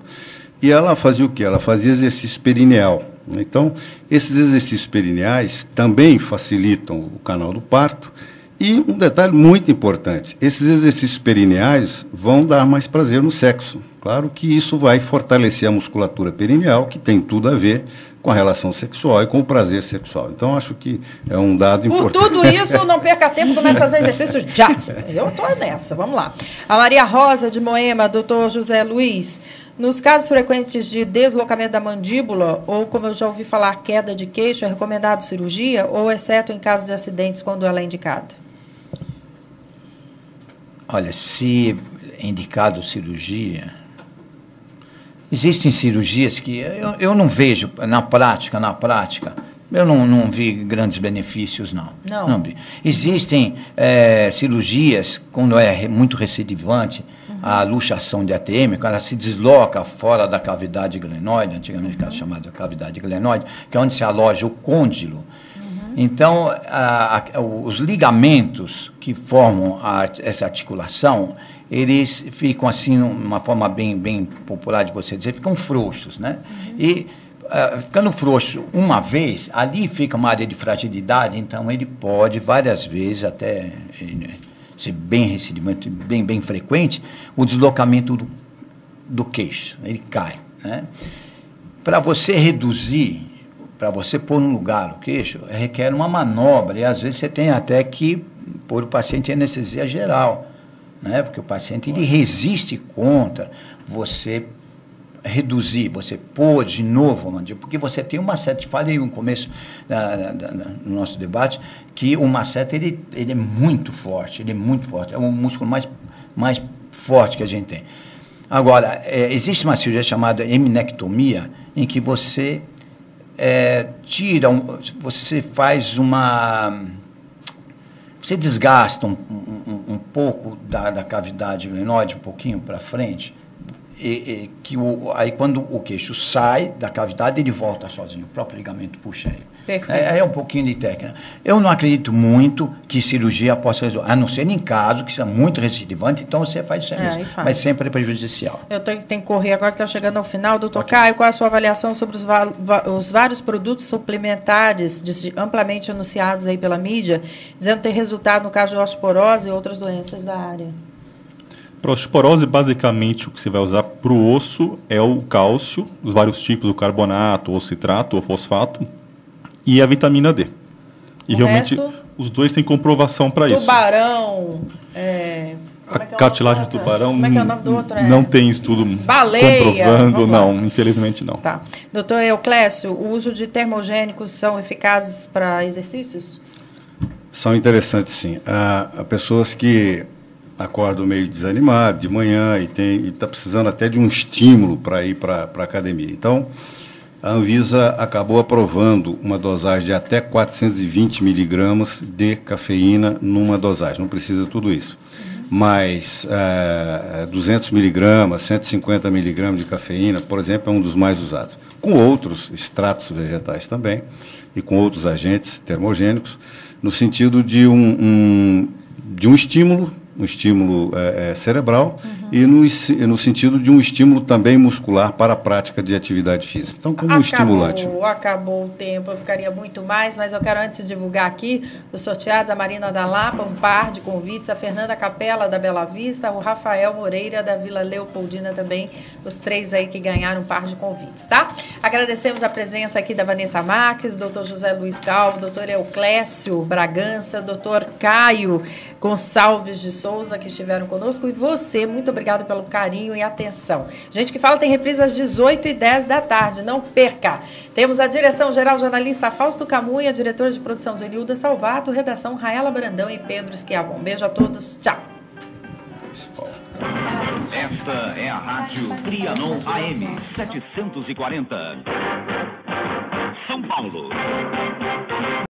E ela fazia o quê? Ela fazia exercício perineal. Então, esses exercícios perineais também facilitam o canal do parto. E um detalhe muito importante, esses exercícios perineais vão dar mais prazer no sexo. Claro que isso vai fortalecer a musculatura perineal, que tem tudo a ver com a relação sexual e com o prazer sexual. Então, acho que é um dado importante. Por tudo isso, não perca tempo, comece a fazer exercícios já. Eu estou nessa, vamos lá. A Maria Rosa, de Moema, doutor José Luiz, nos casos frequentes de deslocamento da mandíbula, ou, como eu já ouvi falar, queda de queixo, é recomendado cirurgia, ou exceto em casos de acidentes, quando ela é indicada? Olha, se é indicado cirurgia, existem cirurgias que eu não vejo na prática, eu não vi grandes benefícios, não vi. Existem cirurgias, quando é muito recidivante, a luxação diatêmica, ela se desloca fora da cavidade glenoide, antigamente era chamada cavidade glenoide, que é onde se aloja o côndilo. Então, os ligamentos que formam essa articulação, eles ficam assim, uma forma bem popular de você dizer, ficam frouxos, né? E ficando frouxo uma vez, ali fica uma área de fragilidade, então ele pode várias vezes até ser bem recidivante, bem frequente, o deslocamento do queixo, ele cai, né? Para você reduzir, para você pôr no lugar o queixo, requer uma manobra, e às vezes você tem até que pôr o paciente em anestesia geral, né? Porque o paciente ele resiste contra você reduzir, você pôr de novo a mandíbula, porque você tem uma seta, falei no começo no nosso debate, que o masseter ele é muito forte, é o músculo mais forte que a gente tem. Agora, existe uma cirurgia chamada eminectomia, em que você você faz você desgasta um pouco da cavidade glenoide, um pouquinho para frente, aí quando o queixo sai da cavidade, ele volta sozinho, o próprio ligamento puxa ele. Perfeito. É um pouquinho de técnica. Eu não acredito muito que cirurgia possa resolver, a não ser em caso que seja muito recidivante, então você faz isso mesmo, mas sempre é prejudicial. Eu tenho que correr agora que está chegando ao final. Doutor Caio, qual é a sua avaliação sobre os vários produtos suplementares amplamente anunciados aí pela mídia, dizendo ter resultado no caso de osteoporose e outras doenças da área? Para osteoporose, basicamente, o que você vai usar para o osso é o cálcio, os vários tipos, o carbonato, o citrato, o fosfato, e a vitamina D. E realmente, os dois têm comprovação para isso. Tubarão, a cartilagem do tubarão, como é que é o nome do outro? Não tem estudo comprovando, não, infelizmente não. Tá. Doutor Euclésio, o uso de termogênicos são eficazes para exercícios? São interessantes, sim. Há pessoas que acordam meio desanimado de manhã e está precisando até de um estímulo para ir para a academia. Então, a Anvisa acabou aprovando uma dosagem de até 420 miligramas de cafeína numa dosagem. Não precisa tudo isso. Mas 200 miligramas, 150 miligramas de cafeína, por exemplo, é um dos mais usados. Com outros extratos vegetais também e com outros agentes termogênicos, no sentido de um estímulo cerebral e no sentido de um estímulo também muscular para a prática de atividade física. Então, como um estimulante. Acabou o tempo, eu ficaria muito mais, mas eu quero antes de divulgar aqui os sorteados, a Marina da Lapa, um par de convites, a Fernanda Capela da Bela Vista, o Rafael Moreira da Vila Leopoldina também, os 3 aí que ganharam um par de convites, tá? Agradecemos a presença aqui da Vanessa Marques, doutor José Luiz Calvo, doutor Euclésio Bragança, doutor Caio Gonçalves de Souza, que estiveram conosco, e você, muito obrigado pelo carinho e atenção. Gente que fala tem reprise às 18h10 da tarde, não perca. Temos a direção-geral jornalista Fausto Camunha, diretora de produção Zenilda Salvato, redação Raela Brandão e Pedro Esquiavon. Beijo a todos, tchau. Essa é a Rádio Trianon AM 740. São Paulo.